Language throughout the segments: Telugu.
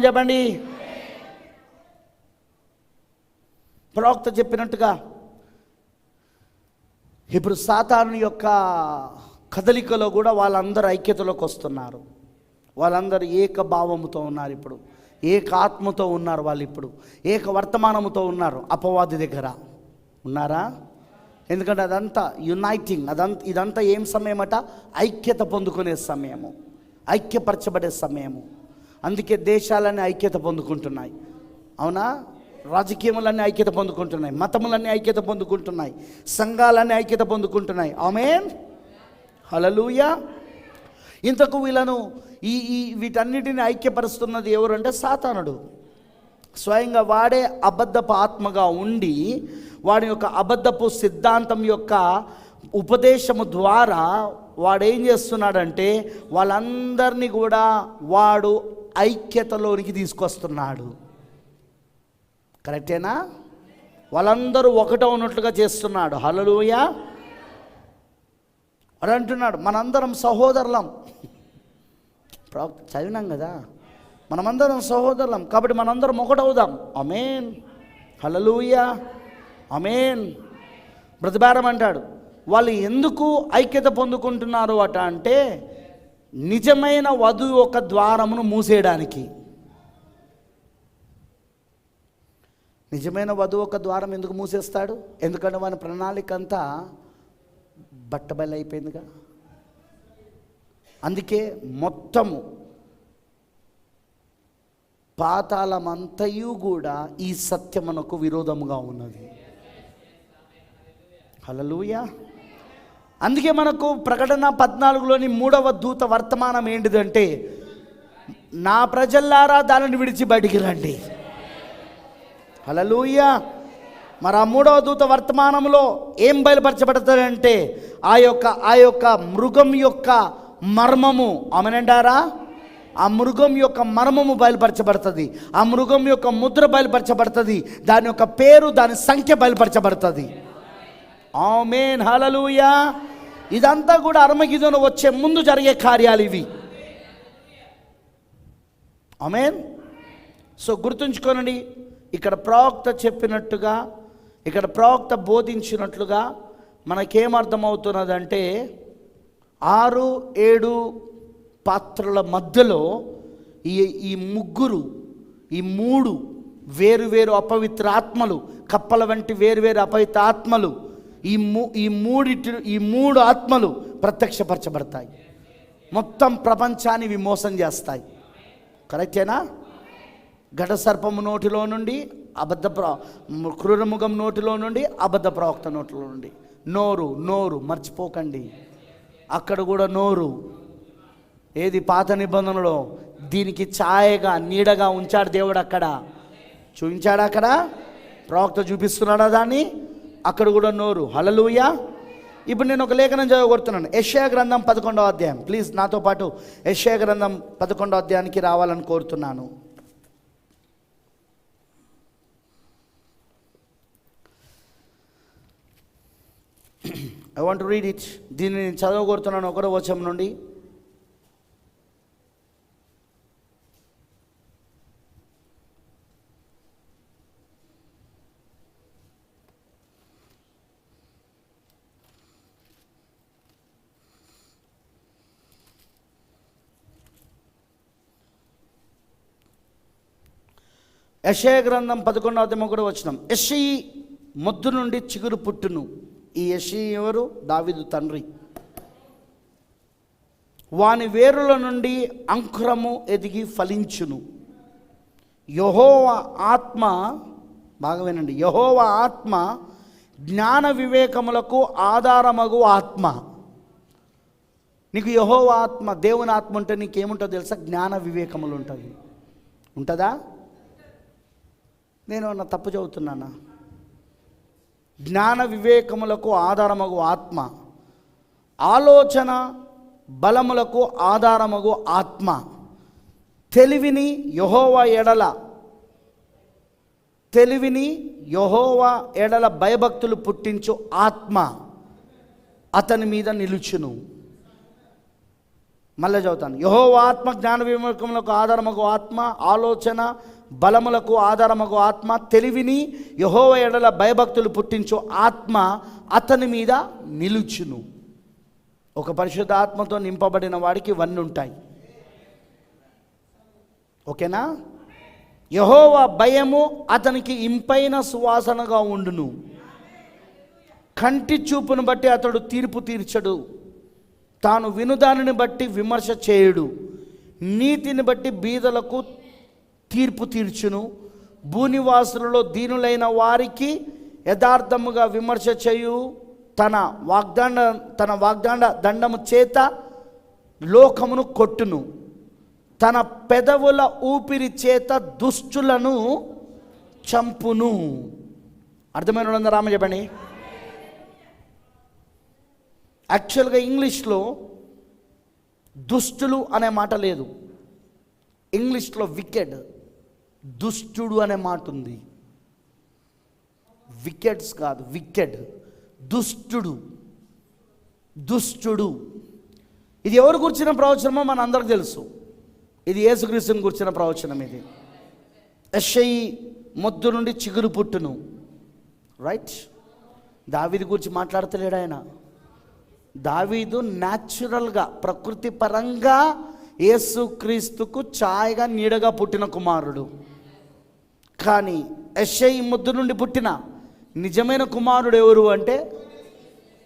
చెప్పండి. ప్రవక్త చెప్పినట్టుగా ఇప్పుడు సాతాను యొక్క కదలికలో కూడా వాళ్ళందరూ ఐక్యతలోకి వస్తున్నారు. వాళ్ళందరూ ఏకభావముతో ఉన్నారు. ఇప్పుడు ఏక ఆత్మతో ఉన్నారు. వాళ్ళు ఇప్పుడు ఏక వర్తమానముతో ఉన్నారు. అపవాది దగ్గర ఉన్నారా? ఎందుకంటే అదంతా యునైటింగ్, ఇదంతా ఏం సమయమట? ఐక్యత పొందుకునే సమయము, ఐక్యపరచబడే సమయము. అందుకే దేశాలన్నీ ఐక్యత పొందుకుంటున్నాయి. అవునా? రాజకీయములన్నీ ఐక్యత పొందుకుంటున్నాయి, మతములన్నీ ఐక్యత పొందుకుంటున్నాయి, సంఘాలన్నీ ఐక్యత పొందుకుంటున్నాయి. ఆమేన్, హల్లెలూయా. ఇంతకు వీళ్ళను వీటన్నిటిని ఐక్యపరుస్తున్నది ఎవరంటే సాతానుడు. స్వయంగా వాడే అబద్ధపు ఆత్మగా ఉండి వాడి యొక్క అబద్ధపు సిద్ధాంతం యొక్క ఉపదేశము ద్వారా వాడేం చేస్తున్నాడంటే వాళ్ళందరినీ కూడా వాడు ఐక్యతలోనికి తీసుకొస్తున్నాడు. కరెక్టేనా? వాళ్ళందరూ ఒకటో ఉన్నట్లుగా చేస్తున్నాడు. హల్లెలూయా. వాడు అంటున్నాడు మనందరం సహోదరులం. చదివినాం కదా, మనమందరం సహోదరులం కాబట్టి మనందరం ఒకటవుదాం. ఆమేన్, హల్లెలూయా, ఆమేన్. బ్రతిబారం అంటాడు వాళ్ళు ఎందుకు ఐక్యత పొందుకుంటున్నారు అట అంటే నిజమైన వధువు ఒక ద్వారమును మూసేయడానికి. నిజమైన వధువు ఒక ద్వారం ఎందుకు మూసేస్తాడు? ఎందుకంటే వాని ప్రణాళిక అంతా బట్టబయలు అయిపోయిందిగా. అందుకే మొత్తము పాతాళమంతయు కూడా ఈ సత్యమునకు విరోధముగా ఉన్నది. హల్లెలూయా. అందుకే మనకు ప్రకటన 14లోని 3వ దూత వర్తమానం ఏంటిదంటే నా ప్రజల్లారా దానిని విడిచి బయటికి రండి. హల్లెలూయా. మరి ఆ 3వ దూత వర్తమానంలో ఏం బయలుపరచబడతాడంటే ఆ యొక్క మృగం యొక్క మర్మము. ఆమేనంటారా? ఆ మృగం యొక్క మర్మము బయలుపరచబడుతుంది. ఆ మృగం యొక్క ముద్ర బయలుపరచబడుతుంది. దాని యొక్క పేరు, దాని సంఖ్య బయలుపరచబడుతుంది. ఆమేన్, హల్లెలూయా. ఇదంతా కూడా అర్మగిదోను వచ్చే ముందు జరిగే కార్యాలు ఇవి. ఆమేన్. సో గుర్తుంచుకోనండి, ఇక్కడ ప్రవక్త చెప్పినట్టుగా, ఇక్కడ ప్రవక్త బోధించినట్లుగా మనకేమర్థమవుతున్నదంటే 6-7 పాత్రల మధ్యలో ఈ 3 వేరు అపవిత్ర ఆత్మలు, కప్పల వంటి వేరు అపవిత్ర ఆత్మలు, ఈ 3 ఆత్మలు ప్రత్యక్షపరచబడతాయి. మొత్తం ప్రపంచాన్ని ఇవి మోసం చేస్తాయి. కరెక్టేనా? ఘట సర్పము నోటిలో నుండి క్రూరముఖం నోటిలో నుండి అబద్ధ ప్రవక్త నోటిలో నుండి. నోరు మర్చిపోకండి, అక్కడ కూడా నోరు. ఏది? పాత నిబంధనలో దీనికి ఛాయగా, నీడగా ఉంచాడు దేవుడు. అక్కడ చూపించాడు, అక్కడ ప్రవక్త చూపిస్తున్నాడా దాన్ని? అక్కడ కూడా నోరు. హల్లెలూయా. ఇప్పుడు నేను ఒక లేఖనం చదవగొడుతున్నాను. యెషయా గ్రంథం 11వ అధ్యాయం. ప్లీజ్ నాతో పాటు యెషయా గ్రంథం 11వ అధ్యాయానికి రావాలని కోరుతున్నాను. I want to read it. దీన్ని నేను చదవగొడుతున్నాను 1వ వచనం నుండి. యెషయా గ్రంథం 11వ అధ్యాయం 1వ వచనం. యెషయి మొద్దు నుండి చిగురు పుట్టును. ఈ యెషయి ఎవరు? దావీదు తండ్రి. వాని వేరుల నుండి అంకురము ఎదిగి ఫలించును. యెహోవా ఆత్మ, బాగా వినండి, యెహోవా ఆత్మ జ్ఞాన వివేకములకు ఆధారమగు ఆత్మ. నీకు యెహోవా ఆత్మ, దేవుని ఆత్మ ఉంటే నీకేముంటుందో తెలుసా? జ్ఞాన వివేకములు ఉంటుంది. ఉంటుందా? నేను నా తప్పు చదువుతున్నానా? జ్ఞాన వివేకములకు ఆధారమగు ఆత్మ, ఆలోచన బలములకు ఆధారమగు ఆత్మ, తెలివిని యెహోవా ఎడల భయభక్తులు పుట్టించు ఆత్మ అతని మీద నిలుచును. మళ్ళీ చదువుతాను. యెహోవా ఆత్మ జ్ఞాన వివేకములకు ఆధారమగు ఆత్మ, ఆలోచన బలములకు ఆధారమగు ఆత్మ, తెలివిని యెహోవా ఎడల భయభక్తులు పుట్టించు ఆత్మ అతని మీద నిలుచును. ఒక పరిశుద్ధ ఆత్మతో నింపబడిన వాడికి ఇవన్నీ ఉంటాయి. ఓకేనా? యెహోవా భయము అతనికి ఇంపైన సువాసనగా ఉండును. కంటి చూపును బట్టి అతడు తీర్పు తీర్చడు, తాను వినుదానిని బట్టి విమర్శ చేయుడు. నీతిని బట్టి బీదలకు తీర్పు తీర్చును. భూనివాసులలో దీనులైన వారికి యథార్థముగా విమర్శ చేయు. తన వాగ్దాన దండము చేత లోకమును కొట్టును. తన పెదవుల ఊపిరి చేత దుష్టులను చంపును. అర్థమైన వాళ్ళందరూ రామ చెప్పండి. యాక్చువల్గా ఇంగ్లీష్లో దుష్టులు అనే మాట లేదు. ఇంగ్లీష్లో వికెడ్, దుష్టుడు అనే మాట ఉంది. వికెట్స్ కాదు, వికెడ్, దుష్టుడు. దుష్టుడు ఇది ఎవరు కూర్చిన ప్రవచనమో మన అందరికి తెలుసు. ఇది యేసుక్రీస్తుని కూర్చిన ప్రవచనం. ఇది యెషయి మొద్దు నుండి చిగురు పుట్టును. రైట్? దావీదు గురించి మాట్లాడతలేడు ఆయన. దావీదు న్యాచురల్గా ప్రకృతి పరంగా యేసుక్రీస్తుకు ఛాయగా నీడగా పుట్టిన కుమారుడు. కానీ యెషయి మొద్దు నుండి పుట్టిన నిజమైన కుమారుడు ఎవరు అంటే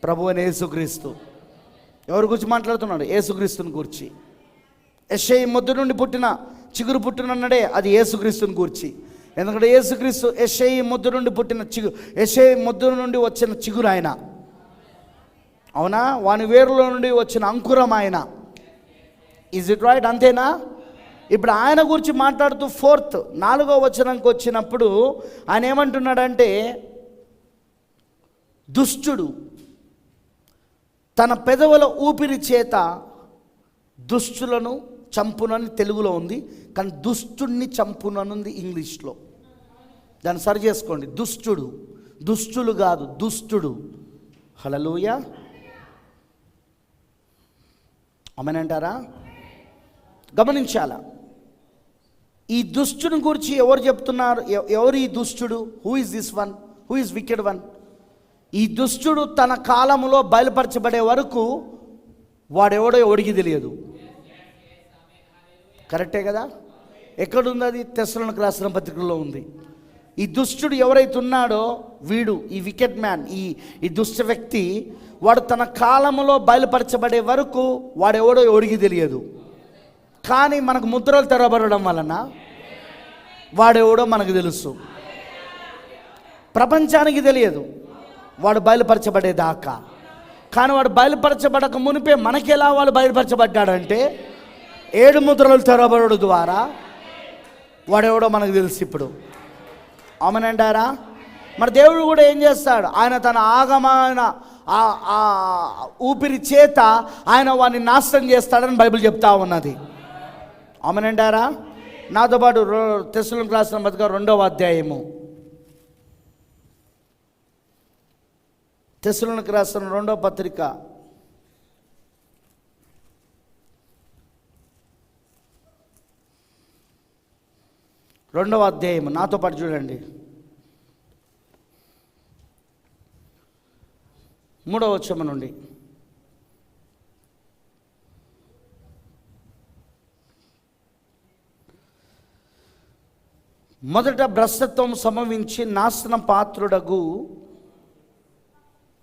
ప్రభువైన యేసుక్రీస్తు. ఎవరి గురించి మాట్లాడుతున్నాడు? యేసుక్రీస్తుని గురించి. యెషయి మొద్దు నుండి పుట్టిన చిగురు పుట్టినన్నాడే, అది యేసుక్రీస్తుని గురించి. ఎందుకంటే యేసుక్రీస్తు యెషయి మొద్దు నుండి పుట్టిన యెషయి మొద్దు నుండి వచ్చిన చిగురు ఆయన. అవునా? వాని వేరులో నుండి వచ్చిన అంకురం ఆయన. Is it right? అంతేనా? ఇప్పుడు ఆయన గురించి మాట్లాడుతూ 4వ వచనంకి వచ్చినప్పుడు ఆయన ఏమంటున్నాడంటే, దుష్టుడు తన పెదవుల ఊపిరి చేత దుష్టులను చంపునని తెలుగులో ఉంది, కానీ దుష్టుణ్ణి చంపుననుంది ఇంగ్లీష్లో. దాన్ని సరి చేసుకోండి. దుష్టుడు, దుష్టులు కాదు, దుష్టుడు. హల్లెలూయా. అమనంటారా? గమనించాలా? ఈ దుష్టుని గురించి ఎవరు చెప్తున్నారు? ఎవరు ఈ దుష్టుడు? Who is this one? Who is wicked one? ఈ దుష్టుడు తన కాలములో బయలుపరచబడే వరకు వాడెవడో ఎవడికి తెలియదు. కరెక్టే కదా? ఎక్కడుంది అది? తెస్సలోనికీయులకు రాసిన పత్రికలో ఉంది. ఈ దుష్టుడు ఎవరైతే ఉన్నాడో వీడు, ఈ వికెట్ మ్యాన్, ఈ దుష్ట వ్యక్తి, వాడు తన కాలములో బయలుపరచబడే వరకు వాడెవడో ఎవడికి తెలియదు. కానీ మనకు ముద్రలు తెరవబడడం వలన వాడెవడో మనకు తెలుసు. ప్రపంచానికి తెలియదు వాడు బయలుపరచబడేదాకా. కానీ వాడు బయలుపరచబడక మునిపే మనకెలా వాడు బయలుపరచబడ్డాడంటే 7 ముద్రలు తెరవబడడం ద్వారా వాడెవడో మనకు తెలుసు ఇప్పుడు. అవునంటారా? మరి దేవుడు కూడా ఏం చేస్తాడు? ఆయన తన ఆగమైన ఊపిరి చేత ఆయన వాడిని నాశనం చేస్తాడని బైబిల్ చెప్తా ఉన్నది. అవునంటారా? నాతో పాటు తెస్సలోనికీయులకు రాసిన పత్రిక 2వ అధ్యాయము, తెస్సలోనికీయులకు రాసిన 2వ పత్రిక 2వ అధ్యాయము, నాతో పాటు చూడండి. 3వ వచనం నుండి. మొదట భ్రష్టత్వం సంభవించి నాశన పాత్రుడగు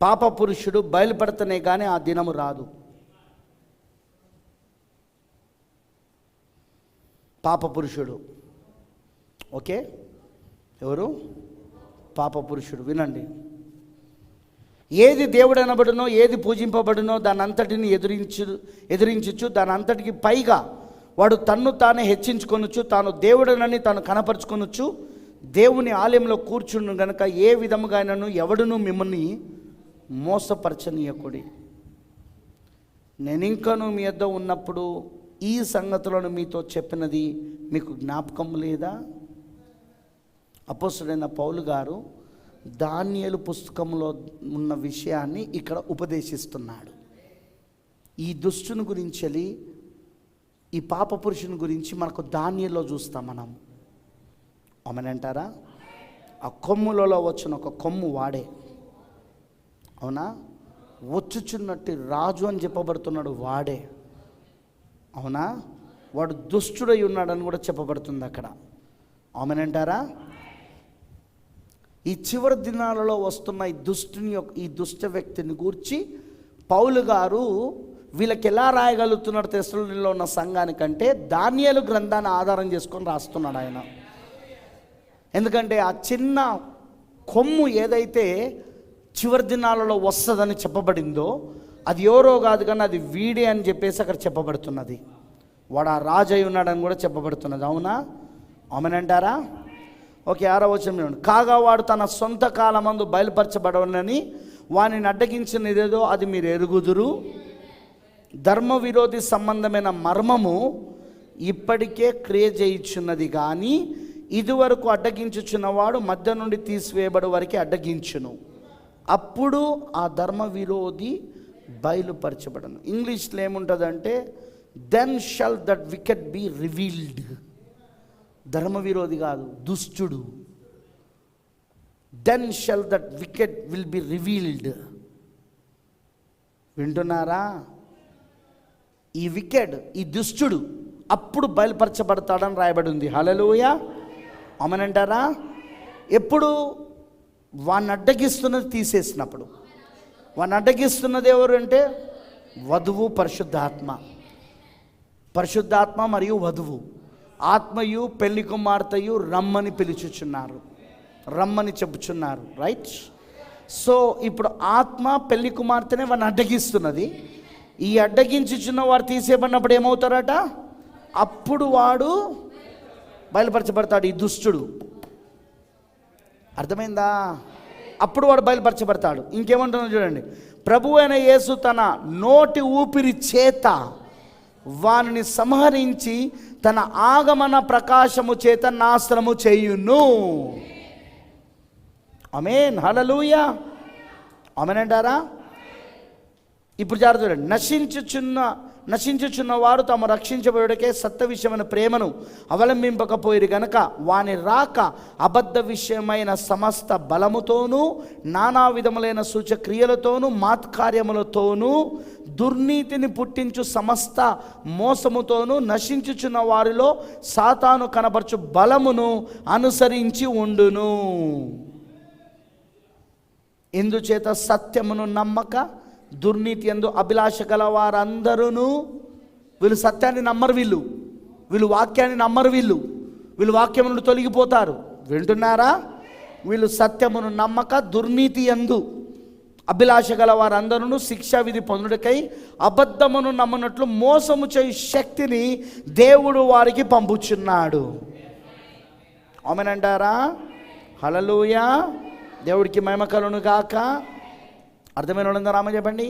పాప పురుషుడు బయలుపడతనే కానీ ఆ దినము రాదు. పాప పురుషుడు. ఓకే, ఎవరు? పాప పురుషుడు. వినండి. ఏది దేవుడు అనబడునో, ఏది పూజింపబడునో దాని అంతటిని ఎదిరించచ్చు. దాని అంతటికి పైగా వాడు తన్ను తానే హెచ్చించుకొనొచ్చు, తాను దేవుడనని తాను కనపరుచుకొనొచ్చు. దేవుని ఆలయంలో కూర్చుండు గనుక ఏ విధముగా అయినను ఎవడును మిమ్మల్ని మోసపరచనీయకుడి. నేనింకను మీ యొద్ద ఉన్నప్పుడు ఈ సంగతులను మీతో చెప్పినది మీకు జ్ఞాపకం లేదా? అపోస్తలుడైన పౌలు గారు దానియేలు పుస్తకంలో ఉన్న విషయాన్ని ఇక్కడ ఉపదేశిస్తున్నాడు. ఈ దుష్టుని గురించి ఈ పాప పురుషుని గురించి మనకు దానియేలులో చూస్తాం మనం. ఆమెనంటారా? ఆ కొమ్ములలో వచ్చిన ఒక కొమ్ము వాడే. అవునా? వచ్చుచున్నట్టు రాజు అని చెప్పబడుతున్నాడు వాడే. అవునా? వాడు దుష్టుడై ఉన్నాడని కూడా చెప్పబడుతుంది అక్కడ. ఆమెనంటారా? ఈ చివరి దినాలలో వస్తున్న ఈ దుష్ట వ్యక్తిని గూర్చి పౌలు గారు వీళ్ళకి ఎలా రాయగలుగుతున్నాడు తెస్సలోనికలో ఉన్న సంఘానికంటే దానియేలు గ్రంథాన్ని ఆధారం చేసుకొని రాస్తున్నాడు ఆయన. ఎందుకంటే ఆ చిన్న కొమ్ము ఏదైతే చివరి దినాలలో వస్తుందని చెప్పబడిందో అది ఎవరో కాదు కానీ అది వీడే అని చెప్పేసి అక్కడ చెప్పబడుతున్నది. వాడు ఆ రాజు అయి ఉన్నాడని కూడా చెప్పబడుతున్నది. అవునా? ఆమెనంటారా? ఓకే, 6వ వచనం. కాగా వాడు తన సొంత కాలమందు బయలుపరచబడవనని వానిని అడ్డగించినదేదో అది మీరు ఎరుగుదురు. ధర్మ విరోధి సంబంధమైన మర్మము ఇప్పటికే క్రియ చేయుచున్నది కానీ ఇదివరకు అడ్డగించుచున్నవాడు మధ్య నుండి తీసివేయబడి వరకు అడ్డగించును. అప్పుడు ఆ ధర్మ విరోధి బయలుపరచబడను. ఇంగ్లీష్లో ఏముంటుందంటే then shall that wicked be revealed. ధర్మ విరోధి కాదు, దుష్టుడు. Then shall that wicked will be revealed. వింటున్నారా? ఈ వికెట్, ఈ దుష్టుడు అప్పుడు బయలుపరచబడతాడని రాయబడి ఉంది. హల్లెలూయా, ఆమేనంటారా? ఎప్పుడు? వాడిని అడ్డగిస్తున్నది తీసేసినప్పుడు. వాడిని అడ్డగిస్తున్నది ఎవరు అంటే వధువు, పరిశుద్ధాత్మ. పరిశుద్ధాత్మ మరియు వధువు, ఆత్మయు పెళ్లి కుమార్తెయు రమ్మని పిలుచుచున్నారు, రమ్మని చెప్పుచున్నారు. రైట్? సో ఇప్పుడు ఆత్మ పెళ్లి కుమార్తెనే వాడిని అడ్డగిస్తున్నది. ఈ అడ్డగించుచున్న వారు తీసేయబడినప్పుడు ఏమవుతారట? అప్పుడు వాడు బయలుపరచబడతాడు, ఈ దుష్టుడు. అర్థమైందా? అప్పుడు వాడు బయలుపరచబడతాడు. ఇంకేమంటున్నా చూడండి. ప్రభువు అయిన యేసు తన నోటి ఊపిరి చేత వానిని సంహరించి తన ఆగమన ప్రకాశము చేత నాశనము చేయును. ఆమేన్, హల్లెలూయా, ఆమేనంటారా? ఇప్పుడు జాగ్రత్త చూడండి. నశించుచున్న వారు తాము రక్షించబడుటకే సత్య విషయమైన ప్రేమను అవలంబింపకపోయిరు గనక వాని రాక అబద్ధ విషయమైన సమస్త బలముతోనూ నానా విధములైన సూచక్రియలతోనూ మాత్కార్యములతోనూ దుర్నీతిని పుట్టించు సమస్త మోసముతోనూ నశించుచున్న వారిలో సాతాను కనపరచు బలమును అనుసరించి ఉండును. ఇందుచేత సత్యమును నమ్మక దుర్నీతి యందు అభిలాష గల వారందరూ, వీళ్ళు సత్యాన్ని నమ్మరు, వీళ్ళు వాక్యాన్ని నమ్మరు, వీళ్ళు వాక్యము నుండి తొలగిపోతారు. వింటున్నారా? వీళ్ళు సత్యమును నమ్మక దుర్నీతి యందు అభిలాష గల వారందరూ శిక్షా విధి పొందుటకై అబద్ధమును నమ్మునట్లు మోసము చేయు శక్తిని దేవుడు వారికి పంపుచున్నాడు. ఆమేనంటారా? హల్లెలూయా, దేవుడికి మహిమ కలుగును గాక. అర్థమైన వాళ్ళందరూ ఆమె చెప్పండి.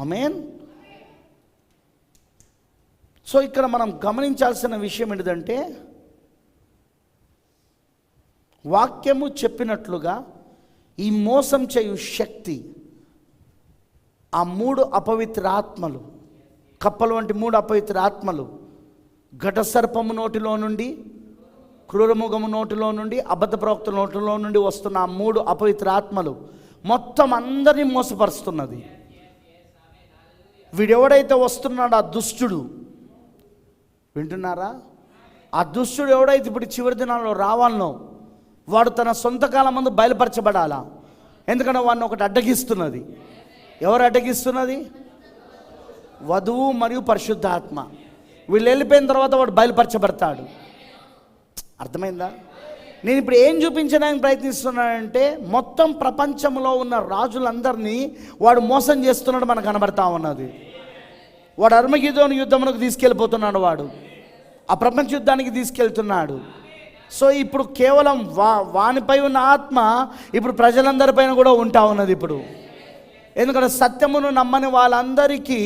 ఆమేన్. సో ఇక్కడ మనం గమనించాల్సిన విషయం ఏంటంటే వాక్యము చెప్పినట్లుగా ఈ మోసం చేయు శక్తి, ఆ 3 అపవిత్ర ఆత్మలు, కప్పలు వంటి 3 అపవిత్ర ఆత్మలు, ఘటసర్పము నోటిలో నుండి, క్రూరముఖము నోటిలో నుండి, అబద్ధ ప్రవక్తల నోటిలో నుండి వస్తున్న ఆ 3 అపవిత్ర ఆత్మలు మొత్తం అందరినీ మోసపరుస్తున్నది. వీడెవడైతే వస్తున్నాడో ఆ దుష్టుడు, వింటున్నారా? ఆ దుష్టుడు ఎవడైతే ఇప్పుడు చివరి దినాల్లో రావాలనో వాడు తన సొంత కాలం ముందు బయలుపరచబడాలా. ఎందుకంటే వాడిని ఒకటి అడ్డగిస్తున్నది. ఎవరు అడ్డగిస్తున్నది? వధువు మరియు పరిశుద్ధాత్మ. వీళ్ళు వెళ్ళిపోయిన తర్వాత వాడు బయలుపరచబడతాడు. అర్థమైందా? నేను ఇప్పుడు ఏం చూపించడానికి ప్రయత్నిస్తున్నానంటే మొత్తం ప్రపంచంలో ఉన్న రాజులందరినీ వాడు మోసం చేస్తున్నాడు మనకు కనబడతా ఉన్నది. వాడు అర్మగిద్దోను యుద్ధమునకు తీసుకెళ్ళిపోతున్నాడు, వాడు ఆ ప్రపంచ యుద్ధానికి తీసుకెళ్తున్నాడు. సో ఇప్పుడు కేవలం వానిపై ఉన్న ఆత్మ ఇప్పుడు ప్రజలందరిపైన కూడా ఉంటా ఉన్నది ఇప్పుడు. ఎందుకంటే సత్యమును నమ్మని వాళ్ళందరికీ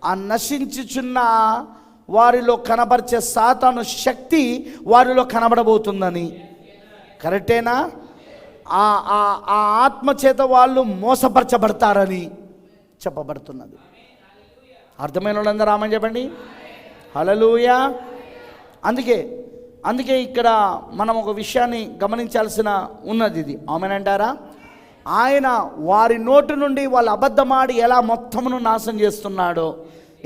ఆ నశించుచున్న వారిలో కనబరిచే సాతాను శక్తి వారిలో కనబడబోతుందని. కరెక్టేనా? ఆ ఆత్మ చేత వాళ్ళు మోసపరచబడతారని చెప్పబడుతున్నది. అర్థమైన వాళ్ళందరూ ఆమేన్ చెప్పండి. హల్లెలూయా. అందుకే ఇక్కడ మనం ఒక విషయాన్ని గమనించాల్సిన ఉన్నది. ఇది ఆమేన్ అంటారా? ఆయన వారి నోటి నుండి వాళ్ళు అబద్ధమాడి ఎలా మొత్తమును నాశనం చేస్తున్నాడో,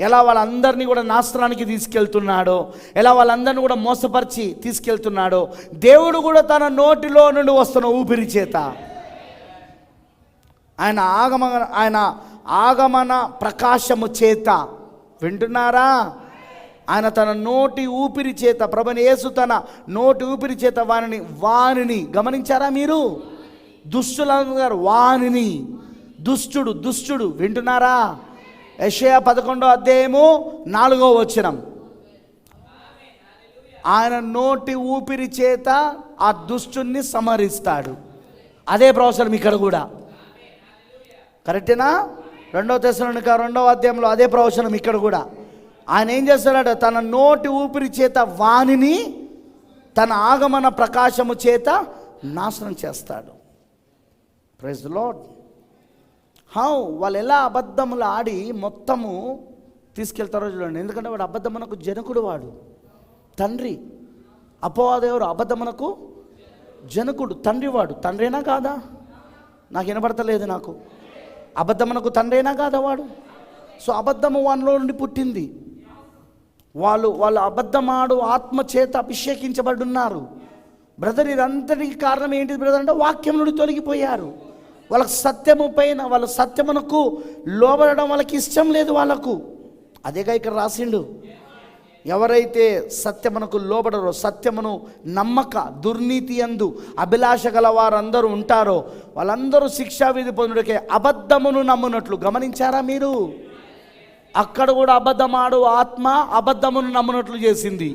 ఎలా వాళ్ళందరినీ కూడా నాశనానికి తీసుకెళ్తున్నాడో, ఎలా వాళ్ళందరినీ కూడా మోసపరిచి తీసుకెళ్తున్నాడో, దేవుడు కూడా తన నోటిలో నుండి వస్తున్న ఊపిరి చేత, ఆయన ఆగమన ప్రకాశము చేత, వింటున్నారా? ఆయన తన నోటి ఊపిరి చేత, ప్రభువైన యేసు తన నోటి ఊపిరి చేత వానిని గమనించారా మీరు? దుష్టులందరూ వానిని, దుష్టుడు, వింటున్నారా? యెషయా 11వ అధ్యాయము 4వ వచనం. ఆయన నోటి ఊపిరి చేత ఆ దుష్టుణ్ణి సంహరిస్తాడు. అదే ప్రవచనం ఇక్కడ కూడా, కరెక్టేనా? 2 తెస్సలోనిక 2వ అధ్యాయంలో అదే ప్రవచనం ఇక్కడ కూడా. ఆయన ఏం చేస్తాడట? తన నోటి ఊపిరి చేత వానిని తన ఆగమన ప్రకాశము చేత నాశనం చేస్తాడు. Praise the Lord. వాళ్ళు ఎలా అబద్ధములు ఆడి మొత్తము తీసుకెళ్తారో చూడండి. ఎందుకంటే వాడు అబద్ధమునకు జనకుడు, వాడు తండ్రి. అపవాదెవరు? అబద్ధమునకు జనకుడు, తండ్రి. వాడు తండ్రేనా కాదా? నాకు వినపడతలేదు. నాకు అబద్ధమునకు తండ్రేనా కాదా వాడు? సో అబద్ధము వానిలో నుండి పుట్టింది. వాళ్ళు అబద్ధమాడు ఆత్మ చేత అభిషేకించబడి ఉన్నారు. బ్రదర్, ఇదంతటికి కారణం ఏంటిది బ్రదర్ అంటే వాక్యం నుండి తొలగిపోయారు. వాళ్ళకి సత్యము పైన, వాళ్ళ సత్యమునకు లోబడడం వాళ్ళకి ఇష్టం లేదు వాళ్ళకు. అదేగా ఇక్కడ రాసిండు, ఎవరైతే సత్యమునకు లోబడరో, సత్యమును నమ్మక దుర్నీతి యందు అభిలాష గల వారందరూ ఉంటారో వాళ్ళందరూ శిక్షావిధి పొందుటకే అబద్ధమును నమ్మునట్లు. గమనించారా మీరు? అక్కడ కూడా అబద్ధమాడు ఆత్మ అబద్ధమును నమ్మునట్లు చేసింది,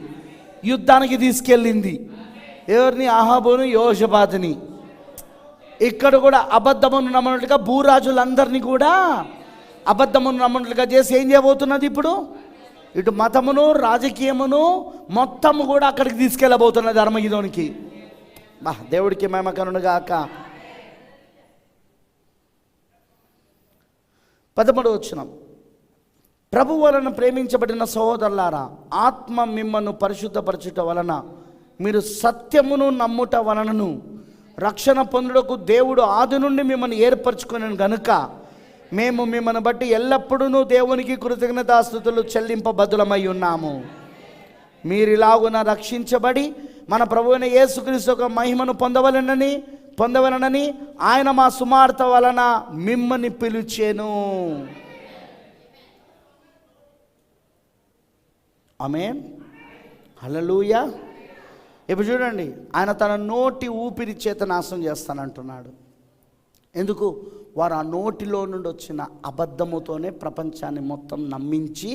యుద్ధానికి తీసుకెళ్ళింది. ఎవరిని? అహాబును, యోషబాతుని. ఇక్కడ కూడా అబద్ధమును నమ్మునట్లుగా భూరాజులందరినీ కూడా అబద్ధమును నమ్మునట్లుగా చేసి ఏం చేయబోతున్నది ఇప్పుడు? ఇటు మతమును రాజకీయమును మొత్తము కూడా అక్కడికి తీసుకెళ్ళబోతున్నది, అర్మగిదోనికి. దేవుడికి మహిమ కలుగును గాక. 13వ వచనం. ప్రభు వలన ప్రేమించబడిన సహోదరులారా, ఆత్మ మిమ్మల్ని పరిశుద్ధపరచుట వలన మీరు సత్యమును నమ్ముట వలనను రక్షణ పొందుటకు దేవుడు ఆది నుండి మిమ్మల్ని ఏర్పరచుకున్నాను గనుక మేము మిమ్మల్ని బట్టి ఎల్లప్పుడూ దేవునికి కృతజ్ఞతాస్తుతులు చెల్లింపబద్దులమై ఉన్నాము. మీరిలాగున రక్షించబడి మన ప్రభువైన యేసుక్రీస్తు యొక్క మహిమను పొందవలనని ఆయన మా సుమార్త వలన మిమ్మల్ని పిలిచెను. ఆమేన్. హల్లెలూయా. ఇప్పుడు చూడండి, ఆయన తన నోటి ఊపిరి చేత నాశనం చేస్తానంటున్నాడు. ఎందుకు? వారు ఆ నోటిలో నుండి వచ్చిన అబద్ధముతోనే ప్రపంచాన్ని మొత్తం నమ్మించి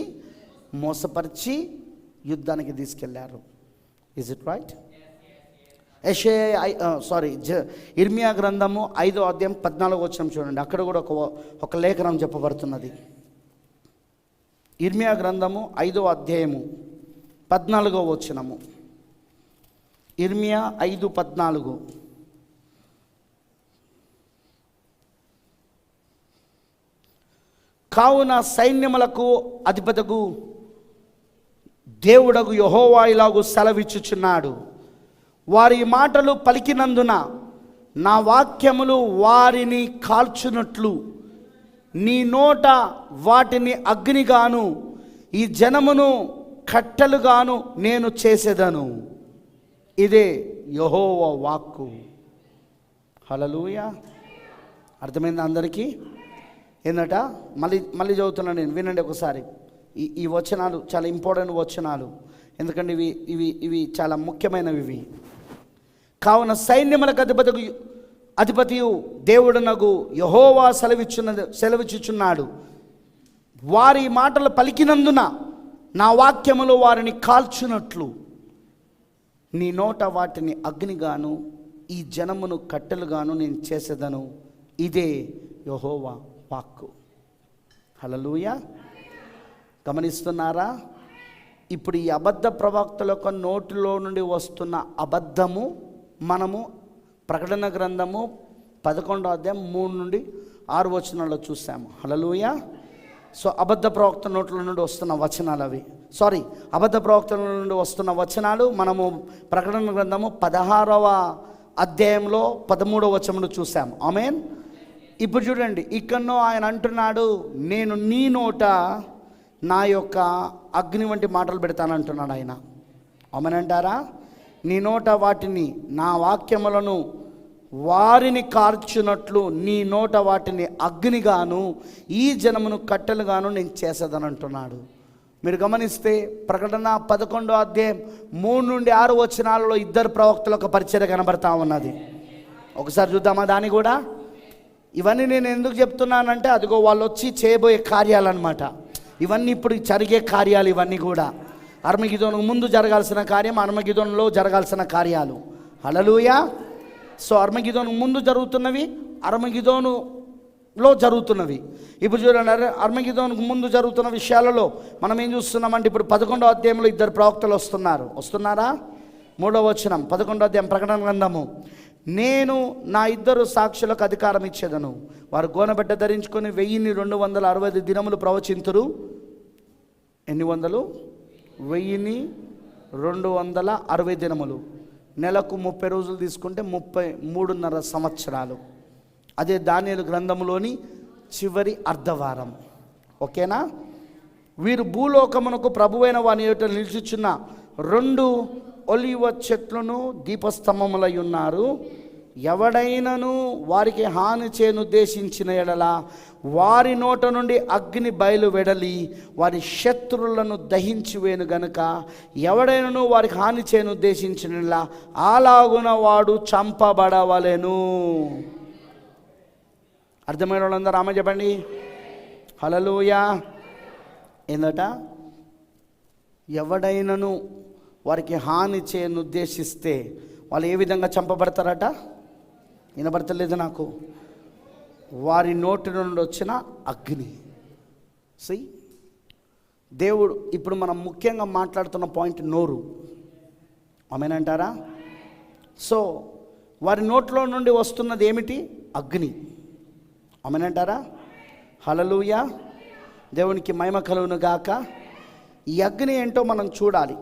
మోసపరిచి యుద్ధానికి తీసుకెళ్లారు. Is it right? ఇర్మియా గ్రంథము 5వ అధ్యాయం 14వ వచనం చూడండి. అక్కడ కూడా ఒక లేఖనం చెప్పబడుతున్నది. ఇర్మియా గ్రంథము 5వ అధ్యాయము 14వ వచనము. ఇర్మియా 5:14. కావున సైన్యములకు అధిపతకు దేవుడగు యెహోవా ఇలాగు సెలవిచ్చుచున్నాడు, వారి మాటలు పలికినందున నా వాక్యములు వారిని కాల్చునట్లు నీ నోట వాటిని అగ్నిగాను ఈ జనమును కట్టెలుగాను నేను చేసేదను. ఇదే యెహోవా వాక్కు. హల్లెలూయా. అర్థమైంది అందరికీ? ఏందట? మళ్ళీ చదువుతున్నాను నేను, వినండి ఒకసారి. ఈ వచనాలు చాలా ఇంపార్టెంట్ వచనాలు, ఎందుకంటే ఇవి చాలా ముఖ్యమైనవి ఇవి. కావున సైన్యములకు అధిపతియు దేవుడునగు యెహోవా సెలవిచ్చుచున్నాడు, వారి మాటలు పలికినందున నా వాక్యములు వారిని కాల్చునట్లు నీ నోట వాటిని అగ్నిగాను ఈ జనమును కట్టెలుగాను నేను చేసేదను. ఇదే యెహోవా వాక్కు. హల్లెలూయా. గమనిస్తున్నారా? ఇప్పుడు ఈ అబద్ధ ప్రవక్తల యొక్క నోటిలో నుండి వస్తున్న అబద్ధము మనము ప్రకటన గ్రంథము 11వ అధ్యాయం 3 నుండి 6 వచనాల్లో చూసాము. హల్లెలూయా. సో అబద్ధ ప్రవక్త నోట్ల నుండి వస్తున్న వచనాలు అవి. అబద్ధ ప్రవక్తల నుండి వస్తున్న వచనాలు మనము ప్రకటన గ్రంథము 16వ అధ్యాయంలో 13వ వచనమును చూసాం. ఆమేన్. ఇప్పుడు చూడండి, ఇక్కడనో ఆయన అంటున్నాడు, నేను నీ నోట నా యొక్క అగ్ని వంటి మాటలు పెడతానంటున్నాడు ఆయన. ఆమేన్ అంటారా? నీ నోట వాటిని, నా వాక్యములను వారిని కార్చునట్లు నీ నోట వాటిని అగ్నిగాను ఈ జనమును కట్టెలుగాను నేను చేసేదని అంటున్నాడు. మీరు గమనిస్తే ప్రకటన 11వ అధ్యాయం 3 నుండి 6 వచనాలలో ఇద్దరు ప్రవక్తల ఒక పరిచర్య కనబడతా ఉన్నది. ఒకసారి చూద్దామా దాన్ని కూడా. ఇవన్నీ నేను ఎందుకు చెప్తున్నానంటే, అదిగో వాళ్ళు వచ్చి చేయబోయే కార్యాలు అన్నమాట. ఇవన్నీ ఇప్పుడు జరిగే కార్యాలు, ఇవన్నీ కూడా అర్మగిదోను ముందు జరగాల్సిన కార్యం, అర్మగిదోనులో జరగాల్సిన కార్యాలు. హల్లెలూయా. సో అర్మగిదోను ముందు జరుగుతున్నవి, అర్మగిదోనులో జరుగుతున్నవి. ఇప్పుడు చూడండి, అర్మగిదోనుకు ముందు జరుగుతున్న విషయాలలో మనం ఏం చూస్తున్నామంటే, ఇప్పుడు 11వ అధ్యాయంలో ఇద్దరు ప్రవక్తలు వస్తున్నారా? 3వ వచనం 11వ అధ్యాయం ప్రకటన గ్రంథము. నేను నా ఇద్దరు సాక్షులకు అధికారం ఇచ్చేదను, వారు గోనబెట్ట ధరించుకొని 1260 దినములు ప్రవచింతురు. ఎన్ని వందలు? 1260 దినములు. నెలకు 30 రోజులు తీసుకుంటే 33.5 సంవత్సరాలు. అదే దానియేలు గ్రంథములోని చివరి అర్ధవారం. ఓకేనా? వీరు భూలోకమునకు ప్రభువైన వాని ఎదుట నిలిచిచున్న 2 ఒలీవ చెట్లను దీపస్తంభములై ఉన్నారు. ఎవడైనను వారికి హాని చేయనుద్దేశించిన ఎడల వారి నోట నుండి అగ్ని బయలు వెడలి వారి శత్రువులను దహించి వేను గనుక ఎవడైనను వారికి హాని చేయనుద్దేశించిన ఎడల అలాగున వాడు చంపబడవలెను. అర్థమైన వాళ్ళందరూ ఆమె చెప్పండి. హల్లెలూయా. ఏందట? ఎవడైనను వారికి హాని చేయను ఉద్దేశిస్తే వాళ్ళు ఏ విధంగా చంపబడతారట? వినబడతలేదు నాకు. వారి నోటి నుండి వచ్చిన అగ్ని. దేవుడు ఇప్పుడు మనం ముఖ్యంగా మాట్లాడుతున్న పాయింట్ నోరు. ఆమేనంటారా? సో వారి నోట్లో నుండి వస్తున్నది ఏమిటి? అగ్ని. ఆమేనంటారా? హల్లెలూయా. దేవునికి మహిమ కలుగును గాక. ఈ అగ్ని ఏంటో మనం చూడాలి.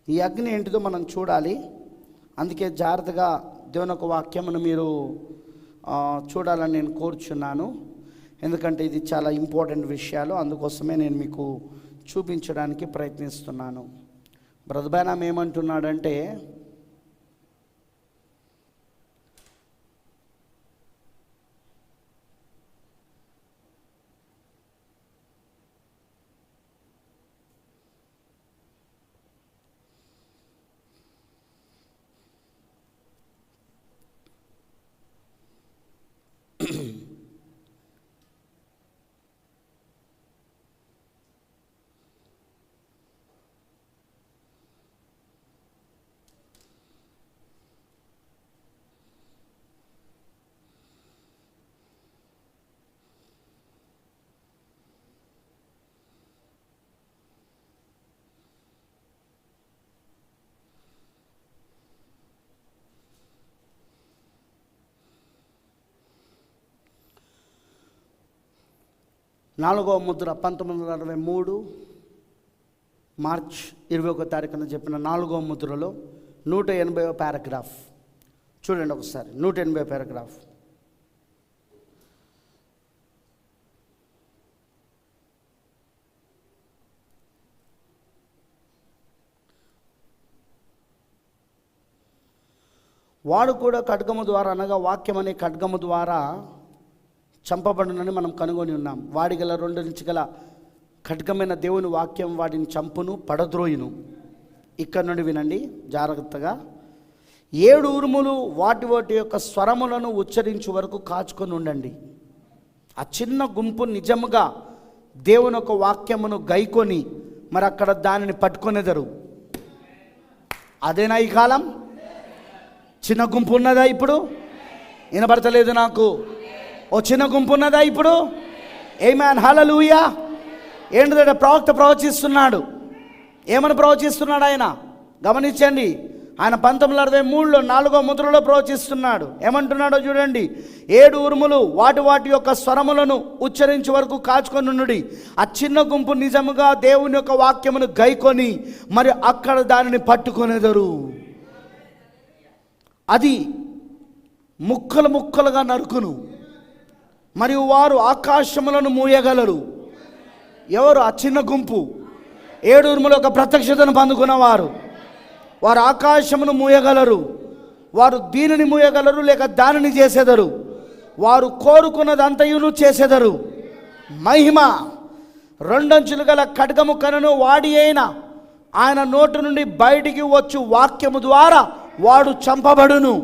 ఈ అగ్ని ఏంటిదో మనం చూడాలి. అందుకే జాగ్రత్తగా దేవుని యొక్క వాక్యమును మీరు చూడాలని నేను కోరుచున్నాను. ఎందుకంటే ఇది చాలా ఇంపార్టెంట్ విషయాలు. అందుకోసమే నేను మీకు చూపించడానికి ప్రయత్నిస్తున్నాను. బ్రదర్ బైనామ్ ఏమంటున్నాడంటే, నాలుగవ ముద్ర 1963 మార్చ్ 21వ తారీఖున చెప్పిన 4వ ముద్రలో 180వ పారాగ్రాఫ్ చూడండి ఒకసారి. 180వ పారాగ్రాఫ్. వాడు కూడా ఖడ్గము ద్వారా, అనగా వాక్యం అనే ఖడ్గము ద్వారా చంపబడునని మనం కనుగొని ఉన్నాం. వాడి గల 2 నుంచి గల ఖడ్గమైన దేవుని వాక్యం వాడిని చంపును, పడద్రోయును. ఇక్కడ నుండి వినండి జాగ్రత్తగా. 7 ఉరుములు వాటి యొక్క స్వరములను ఉచ్చరించు వరకు కాచుకొని ఉండండి. ఆ చిన్న గుంపు నిజముగా దేవుని యొక్క వాక్యమును గైకొని మరి అక్కడ దానిని పట్టుకొనేదరు. అదేనా ఈ కాలం? చిన్న గుంపు ఉన్నదా ఇప్పుడు? వినబడతలేదు నాకు. ఓ చిన్న గుంపు ఉన్నదా ఇప్పుడు? ఆమేన్. హల్లెలూయా. ఏంటిదంటే ప్రవక్త ప్రవచిస్తున్నాడు. ఏమని ప్రవచిస్తున్నాడు ఆయన? గమనించండి. ఆయన 1963లో 4వ ముద్రలో ప్రవచిస్తున్నాడు. ఏమంటున్నాడో చూడండి. 7 ఉరుములు వాటి వాటి యొక్క స్వరములను ఉచ్చరించే వరకు కాచుకొనుండుడి. ఆ చిన్న గుంపు నిజముగా దేవుని యొక్క వాక్యమును గైకొని మరి అక్కడ దానిని పట్టుకొనేదరు. అది ముక్కలు ముక్కలుగా నరుకును, మరియు వారు ఆకాశములను మూయగలరు. ఎవరు? ఆ చిన్న గుంపు. 7 ఉరుముల యొక్క ప్రత్యక్షతను పొందుకున్నవారు. వారు ఆకాశమును మూయగలరు. వారు దీనిని మూయగలరు, లేక దానిని చేసేదరు. వారు కోరుకున్నదంతయును చేసేదరు. మహిమ 2 అంచులు గల ఖడ్గము కనను వాడి అయిన ఆయన నోటి నుండి బయటికి వచ్చు వాక్యము ద్వారా వాడు చంపబడును.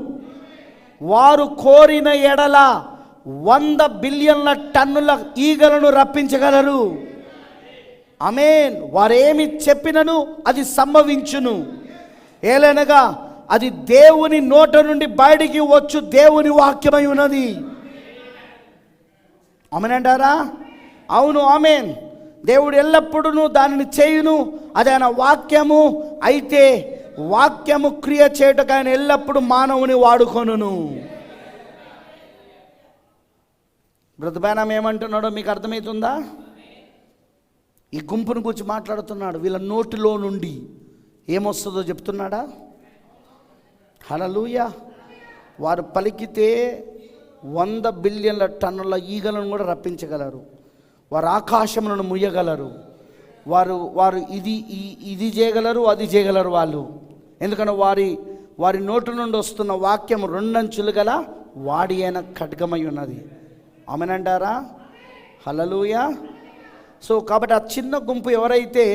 వారు కోరిన ఎడల 100 బిలియన్ల టన్నుల ఈగలను రప్పించగలరు. ఆమేన్. వారేమి చెప్పినను అది సంభవించును. ఏలనగా అది దేవుని నోట నుండి బయటికి వచ్చు దేవుని వాక్యమై ఉన్నది. ఆమేన్ అంటారా? అవును, ఆమేన్. దేవుడు ఎల్లప్పుడూ దానిని చేయును. అది ఆయన వాక్యము. అయితే వాక్యము క్రియ చేయుటకు ఆయన ఎల్లప్పుడూ మానవుని వాడుకొనును. బ్రతుబానం ఏమంటున్నాడో మీకు అర్థమవుతుందా? ఈ గుంపును గురించి మాట్లాడుతున్నాడు. వీళ్ళ నోటిలో నుండి ఏమొస్తుందో చెప్తున్నాడా? హల్లెలూయా. వారు పలికితే 100 బిలియన్ల టన్నుల ఈగలను కూడా రప్పించగలరు. వారు ఆకాశములను ముయ్యగలరు. వారు ఇది చేయగలరు, అది చేయగలరు వాళ్ళు. ఎందుకంటే వారి నోటి నుండి వస్తున్న వాక్యము 2 అంచులు గల వాడి అయిన ఖడ్గమై ఉన్నది. ఆమేనంటారా? హల్లెలూయా. సో కాబట్టి ఆ చిన్న గుంపు ఎవరైతే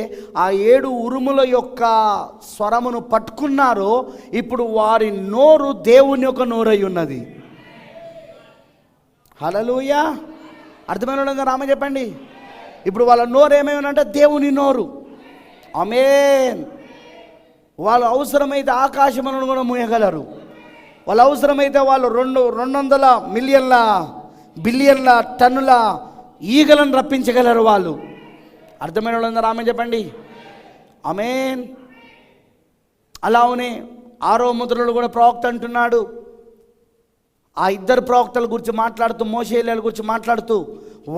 ఆ 7 ఉరుముల యొక్క స్వరమును పట్టుకున్నారో ఇప్పుడు వారి నోరు దేవుని యొక్క నోరై ఉన్నది. హల్లెలూయా. అర్థమైన విధంగా రామ చెప్పండి. ఇప్పుడు వాళ్ళ నోరు ఏమేమంటే దేవుని నోరు. ఆమేన్. వాళ్ళు అవసరమైతే ఆకాశములను కూడా మూయగలరు. వాళ్ళు అవసరమైతే వాళ్ళు 200 బిలియన్ల టన్నుల ఈగలను రప్పించగలరు వాళ్ళు. అర్థమైన వాళ్ళందరూ ఆమె చెప్పండి. ఆమేన్. అలానే 6వ ముద్రలో కూడా ప్రవక్త అంటున్నాడు. ఆ 2 ప్రవక్తల గురించి మాట్లాడుతూ, మోషే ఎలీయాల గురించి మాట్లాడుతూ,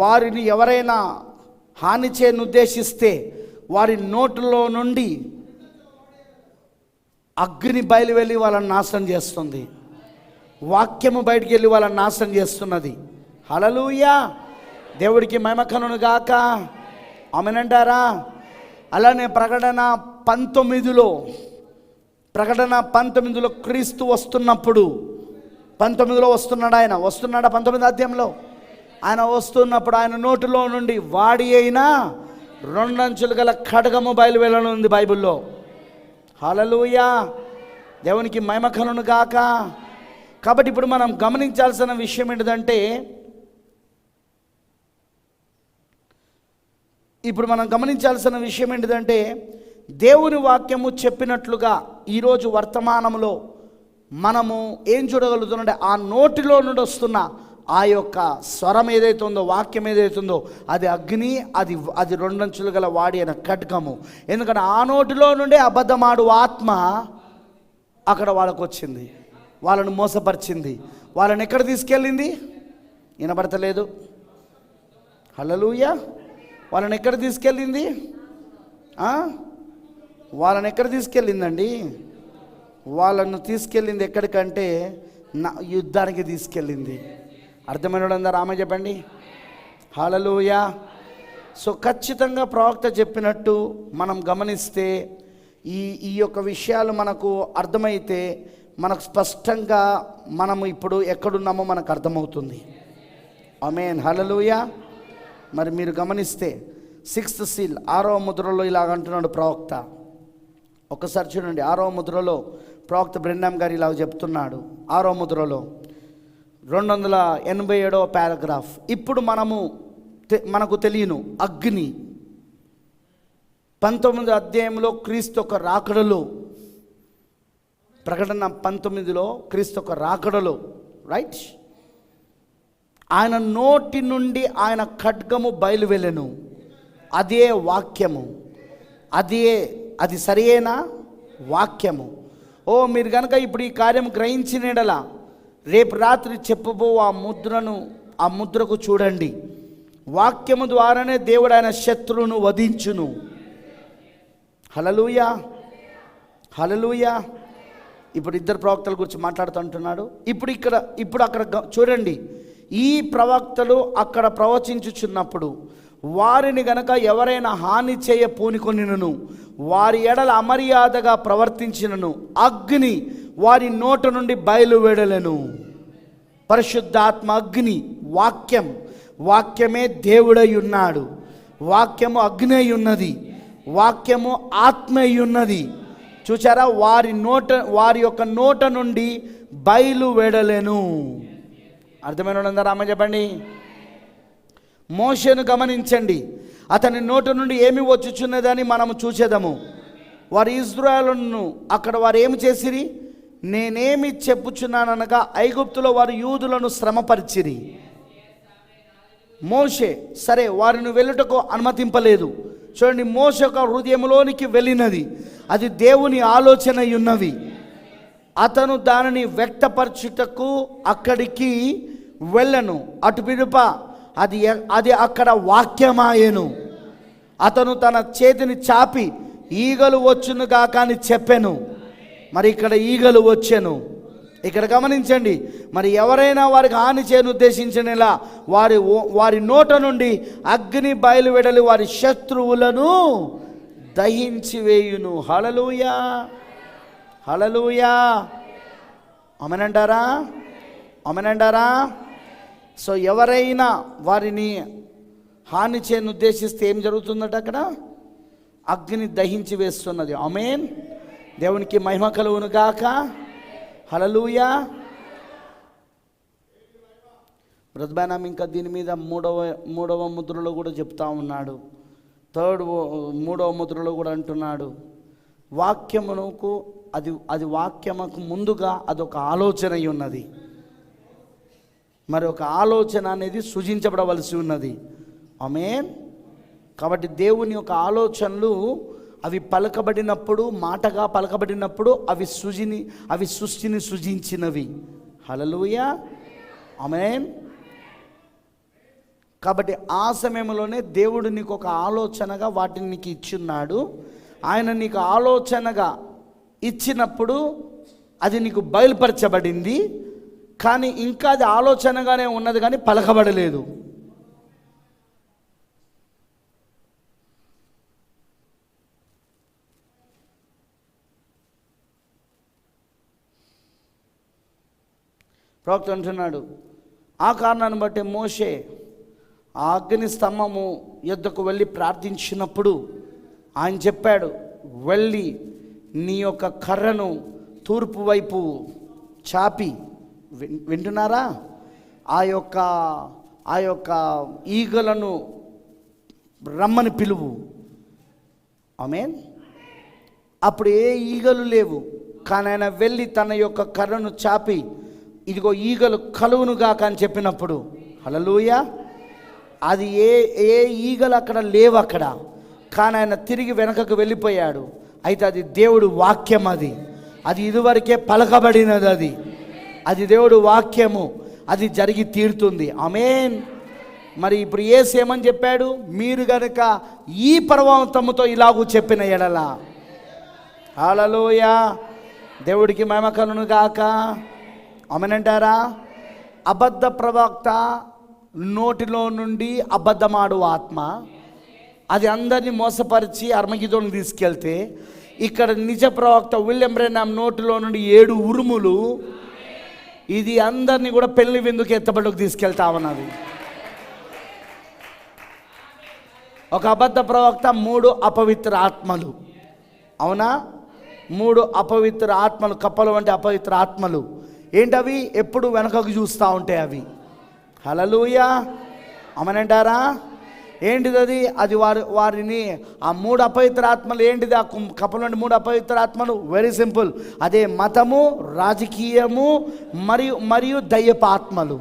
వారిని ఎవరైనా హాని చేయని ఉద్దేశిస్తే వారి నోటిలో నుండి అగ్ని బయలు వెళ్ళి వాళ్ళని నాశనం చేస్తుంది. వాక్యము బయటికి వెళ్ళి వాళ్ళని నాశనం చేస్తున్నది. హల్లెలూయా. దేవుడికి మహిమ కలుగును గాక. ఆమేనంటారా? అలానే ప్రకటన 19లో క్రీస్తు వస్తున్నప్పుడు, 19లో వస్తున్నాడు ఆయన. వస్తున్నాడా? 19వ అధ్యాయంలో ఆయన వస్తున్నప్పుడు ఆయన నోటిలో నుండి వాడి అయినా 2 అంచులు గల ఖడ్గము బయలు వెళ్ళనుంది బైబిల్లో. హల్లెలూయా. దేవునికి మహిమ కలుగును గాక. కాబట్టి ఇప్పుడు మనం గమనించాల్సిన విషయం ఏంటిదంటే, దేవుని వాక్యము చెప్పినట్లుగా ఈరోజు వర్తమానంలో మనము ఏం చూడగలుగుతుందంటే, ఆ నోటిలో నుండి వస్తున్న ఆ యొక్క స్వరం ఏదైతే ఉందో, వాక్యం ఏదైతే ఉందో, అది అగ్ని, అది 2 అంచులు గల వాడి అయిన ఖడ్గము. ఎందుకంటే ఆ నోటిలో నుండే అబద్ధమాడు ఆత్మ అక్కడ వాళ్ళకు వచ్చింది, వాళ్ళను మోసపరిచింది. వాళ్ళని ఎక్కడ తీసుకెళ్ళింది? వినబడతలేదు. హల్లెలూయా. వాళ్ళని ఎక్కడ తీసుకెళ్ళింది? వాళ్ళని ఎక్కడ తీసుకెళ్ళిందండి? వాళ్ళను తీసుకెళ్ళింది ఎక్కడికంటే యుద్ధానికి తీసుకెళ్ళింది. అర్థమైన వాళ్ళందరూ ఆమె చెప్పండి. హల్లెలూయా. సో ఖచ్చితంగా ప్రవక్త చెప్పినట్టు మనం గమనిస్తే ఈ యొక్క విషయాలు మనకు అర్థమైతే మనకు స్పష్టంగా మనము ఇప్పుడు ఎక్కడున్నామో మనకు అర్థమవుతుంది. ఆమేన్. హల్లెలూయా. మరి మీరు గమనిస్తే 6th సీల్ 6వ ముద్రలో ఇలాగ అంటున్నాడు ప్రవక్త. ఒకసారి చూడండి. 6వ ముద్రలో ప్రవక్త బ్రెన్హామ్ గారు ఇలాగ చెప్తున్నాడు. 6వ ముద్రలో 287వ పారాగ్రాఫ్. ఇప్పుడు మనకు తెలియను అగ్ని 19వ అధ్యాయంలో క్రీస్తు యొక్క రాకడలో, ప్రకటన 19లో క్రీస్తు యొక్క రాకడలో, రైట్, ఆయన నోటి నుండి ఆయన ఖడ్గము బయలు వెళ్ళెను. అదే వాక్యము, అది సరియైన వాక్యము. మీరు కనుక ఇప్పుడు ఈ కార్యం గ్రహించినడలా రేపు రాత్రి చెప్పబో ఆ ముద్రకు చూడండి. వాక్యము ద్వారానే దేవుడు ఆయన శత్రువును వధించును. హల్లెలూయా, హల్లెలూయా. ఇప్పుడు ఇద్దరు ప్రవక్తల గురించి మాట్లాడుతుంటున్నాడు. ఇప్పుడు అక్కడ చూడండి, ఈ ప్రవక్తలు అక్కడ ప్రవచించుచున్నప్పుడు వారిని గనక ఎవరైనా హాని చేయ పూనుకొనినను, వారి ఎడల అమర్యాదగా ప్రవర్తించినను అగ్ని వారి నోట నుండి బయలువెడలెను. పరిశుద్ధాత్మ అగ్ని, వాక్యమే దేవుడై ఉన్నాడు. వాక్యము అగ్ని అయి ఉన్నది, వాక్యము ఆత్మ అయి ఉన్నది. చూచారా, వారి యొక్క నోట నుండి బయలువెడలెను. అర్థమైన వాళ్ళందరూ ఆమె చెప్పండి. మోషేను గమనించండి, అతని నోట నుండి ఏమి వచ్చుచున్నదని మనము చూసేదము. వారు ఇశ్రాయేలును అక్కడ వారు ఏమి చేసిరి, నేనేమి చెప్పుచున్నాననగా ఐగుప్తులో వారు యూదులను శ్రమపరిచిరి. మోషే సరే వారిని వెళ్ళుటకు అనుమతింపలేదు. చూడండి, మోషే యొక్క హృదయంలోనికి వెళ్ళినది అది దేవుని ఆలోచన ఉన్నవి. అతను దానిని వ్యక్తపరచుటకు అక్కడికి వెళ్ళను. అటు పిలుప అది అక్కడ వాక్యమాయెను. అతను తన చేతిని చాపి ఈగలు వచ్చునుగా కానీ చెప్పెను. మరి ఇక్కడ ఈగలు వచ్చెను. ఇక్కడ గమనించండి, మరి ఎవరైనా వారికి హాని చేయను ఉద్దేశించినలా వారి నోట నుండి అగ్ని బయలువెడలి వారి శత్రువులను దహించి వేయును. హల్లెలూయా, హల్లెలూయా. ఆమేనంటారా? ఆమేనంటారా? సో ఎవరైనా వారిని హాని చేయను ఉద్దేశిస్తే ఏం జరుగుతుందట? అక్కడ అగ్ని దహించి వేస్తున్నది. ఆమేన్. దేవునికి మహిమ కలుగును గాక. హల్లెలూయా. బ్రదబానాం ఇంకా దీని మీద మూడవ ముద్రలో కూడా చెప్తా ఉన్నాడు. మూడవ ముద్రలో కూడా అంటున్నాడు, వాక్యమునకు అది వాక్యముకు ముందుగా అదొక ఆలోచన ఉన్నది. మరి ఒక ఆలోచన అనేది సృజించబడవలసి ఉన్నది. ఆమేన్. కాబట్టి దేవుని యొక్క ఆలోచనలు అవి పలకబడినప్పుడు, మాటగా పలకబడినప్పుడు అవి సృష్టిని సృజించినవి. హల్లెలూయా, ఆమేన్. కాబట్టి ఆ సమయంలోనే దేవుడు నీకు ఒక ఆలోచనగా వాటిని నీకు ఇచ్చున్నాడు. ఆయన నీకు ఆలోచనగా ఇచ్చినప్పుడు అది నీకు బయలుపరచబడింది, కానీ ఇంకా అది ఆలోచనగానే ఉన్నది కానీ పలకబడలేదు. ప్రవక్త అంటున్నాడు, ఆ కారణాన్ని బట్టి మోషే ఆ అగ్ని స్తంభము యొద్దకు వెళ్ళి ప్రార్థించినప్పుడు ఆయన చెప్పాడు, వెళ్ళి నీ యొక్క కర్రను తూర్పు వైపు చాపి, వింటున్నారా, ఆ యొక్క ఈగలను రమ్మని పిలువు. ఆమేన్. అప్పుడు ఏ ఈగలు లేవు, కానీ ఆయన వెళ్ళి తన యొక్క కర్రను చాపి ఇదిగో ఈగలు కలువునుగాక అని చెప్పినప్పుడు, హల్లెలూయా, అది ఏ ఈగలు అక్కడ లేవు అక్కడ, కానీ ఆయన తిరిగి వెనకకు వెళ్ళిపోయాడు. అయితే అది దేవుడు వాక్యం, అది ఇదివరకే పలకబడినది, అది దేవుడు వాక్యము, అది జరిగి తీరుతుంది. ఆమేన్. మరి ఇప్పుడు యేసు ఏమని చెప్పాడు, మీరు గనుక ఈ పర్వతముతో ఇలాగూ చెప్పిన ఎడల, హల్లెలూయా, దేవుడికి మహిమ కలుగును గాక. ఆమేనంటారా? అబద్ధ ప్రవక్త నోటిలో నుండి అబద్ధమాడు ఆత్మ, అది అందరినీ మోసపరిచి అర్మగిదోనికి తీసుకెళ్తే, ఇక్కడ నిజ ప్రవక్త విలియం బ్రెన్హామ్ నోటిలో నుండి 7 ఉరుములు, ఇది అందరినీ కూడా పెళ్లి విందుకు ఎత్తబడుకు తీసుకెళ్తా ఉన్నది. ఒక అబద్ధ ప్రవక్త 3 అపవిత్ర ఆత్మలు, అవునా? 3 అపవిత్ర ఆత్మలు, కప్పలు వంటి అపవిత్ర ఆత్మలు. ఏంటవి? ఎప్పుడు వెనకకు చూస్తూ ఉంటాయి అవి. హల్లెలూయా, ఆమేనంటారా? ఏంటిది అది? అది వారిని ఆ 3 అపవిత్ర ఆత్మలు ఏంటిది? ఆ కప్పల నుండి 3 అపవిత్ర ఆత్మలు వెరీ సింపుల్, అదే మతము, రాజకీయము మరియు దయ్యపు ఆత్మలు.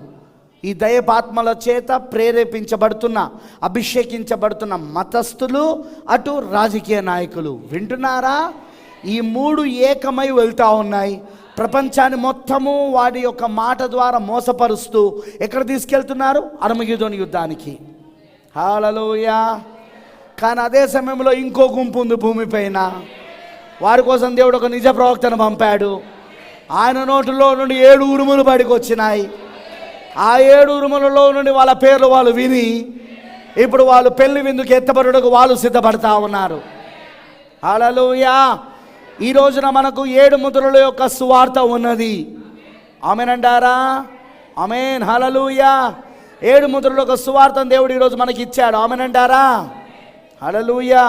ఈ దయ్యపు ఆత్మల చేత ప్రేరేపించబడుతున్న, అభిషేకించబడుతున్న మతస్థులు, అటు రాజకీయ నాయకులు. వింటున్నారా? ఈ మూడు ఏకమై వెళ్తూ ఉన్నాయి. ప్రపంచాన్ని మొత్తము వాడి యొక్క మాట ద్వారా మోసపరుస్తూ ఎక్కడ తీసుకెళ్తున్నారు? అర్మగెద్దోను యుద్ధానికి. హల్లెలూయా. కానీ అదే సమయంలో ఇంకో గుంపు ఉంది భూమిపైన. వారి కోసం దేవుడు ఒక నిజ ప్రవక్తను పంపాడు. ఆయన నోటిలో నుండి 7 ఉరుములు బయటకు వచ్చినాయి. ఆ 7 ఉరుములలో నుండి వాళ్ళ పేర్లు వాళ్ళు విని ఇప్పుడు వాళ్ళు పెళ్లి విందుకు ఎత్తబడుటకు వాళ్ళు సిద్ధపడతా ఉన్నారు. హల్లెలూయా. ఈ రోజున మనకు 7 ముద్రల యొక్క సువార్త ఉన్నది. ఆమేన్ అంటారా? ఆమేన్. హల్లెలూయా. 7 ముద్రల యొక్క సువార్తను దేవుడు ఈరోజు మనకి ఇచ్చాడు. ఆమేన్ అంటారా? హల్లెలూయా.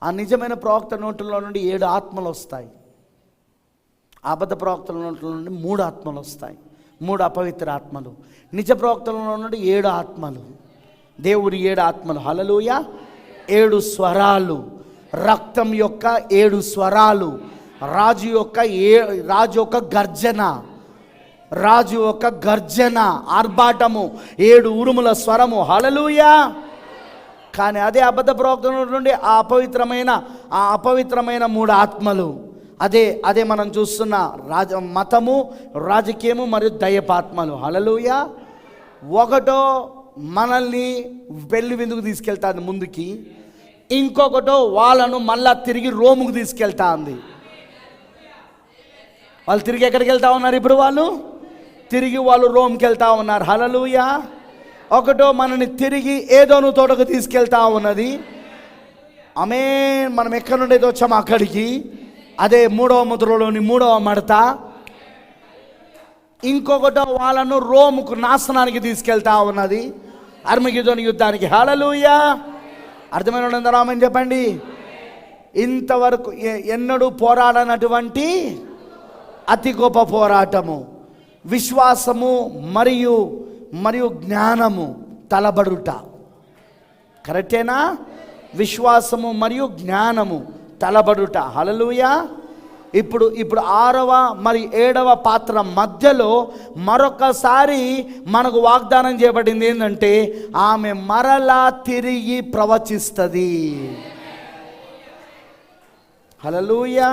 ఆ నిజమైన ప్రవక్త నోటులో నుండి 7 ఆత్మలు వస్తాయి. అబద్ధ ప్రవక్తల నోట్ల నుండి 3 ఆత్మలు వస్తాయి. 3 అపవిత్ర ఆత్మలు. నిజ ప్రవక్తల నుండి 7 ఆత్మలు. దేవుడి 7 ఆత్మలు. హల్లెలూయా. 7 స్వరాలు. రక్తం యొక్క 7 స్వరాలు. రాజు యొక్క గర్జన. రాజు యొక్క గర్జన, ఆర్భాటము, 7 ఉరుముల స్వరము. హల్లెలూయా. కానీ అదే అబద్ధ ప్రవక్త నుండి ఆ అపవిత్రమైన 3 ఆత్మలు. అదే మనం చూస్తున్న మతము, రాజకీయము మరియు దయ్యపాత్మలు. హల్లెలూయా. ఒకటో మనల్ని పెళ్లి విందుకు తీసుకెళ్తాంది ముందుకి, ఇంకొకటో వాళ్ళను మళ్ళా తిరిగి రోముకు తీసుకెళ్తా ఉంది. వాళ్ళు తిరిగి ఎక్కడికి వెళ్తా ఉన్నారు? ఇప్పుడు వాళ్ళు తిరిగి రోమ్కి వెళ్తా ఉన్నారు. హల్లెలూయా. ఒకటో మనని తిరిగి ఏదోను తోటకు తీసుకెళ్తా ఉన్నది. ఆమేన్. మనం ఎక్కడి నుండి వచ్చాము అక్కడికి. అదే 3వ ముద్రలోని 3వ మడత. ఇంకొకటో వాళ్ళను రోముకు నాశనానికి తీసుకెళ్తా ఉన్నది, అర్మగెద్దోను యుద్ధానికి. హల్లెలూయా. అర్థమైన వాళ్ళందరూ ఆమేన్ చెప్పండి. ఇంతవరకు ఎన్నడూ పోరాడనటువంటి అతి గొప్ప పోరాటము, విశ్వాసము మరియు జ్ఞానము తలబడుట. కరెక్టేనా? విశ్వాసము మరియు జ్ఞానము తలబడుట. హల్లెలూయా. ఇప్పుడు 6వ మరియు 7వ పాత్ర మధ్యలో మరొకసారి మనకు వాగ్దానం చేయబడింది ఏంటంటే ఆమె మరలా తిరిగి ప్రవచిస్తుంది. హల్లెలూయా.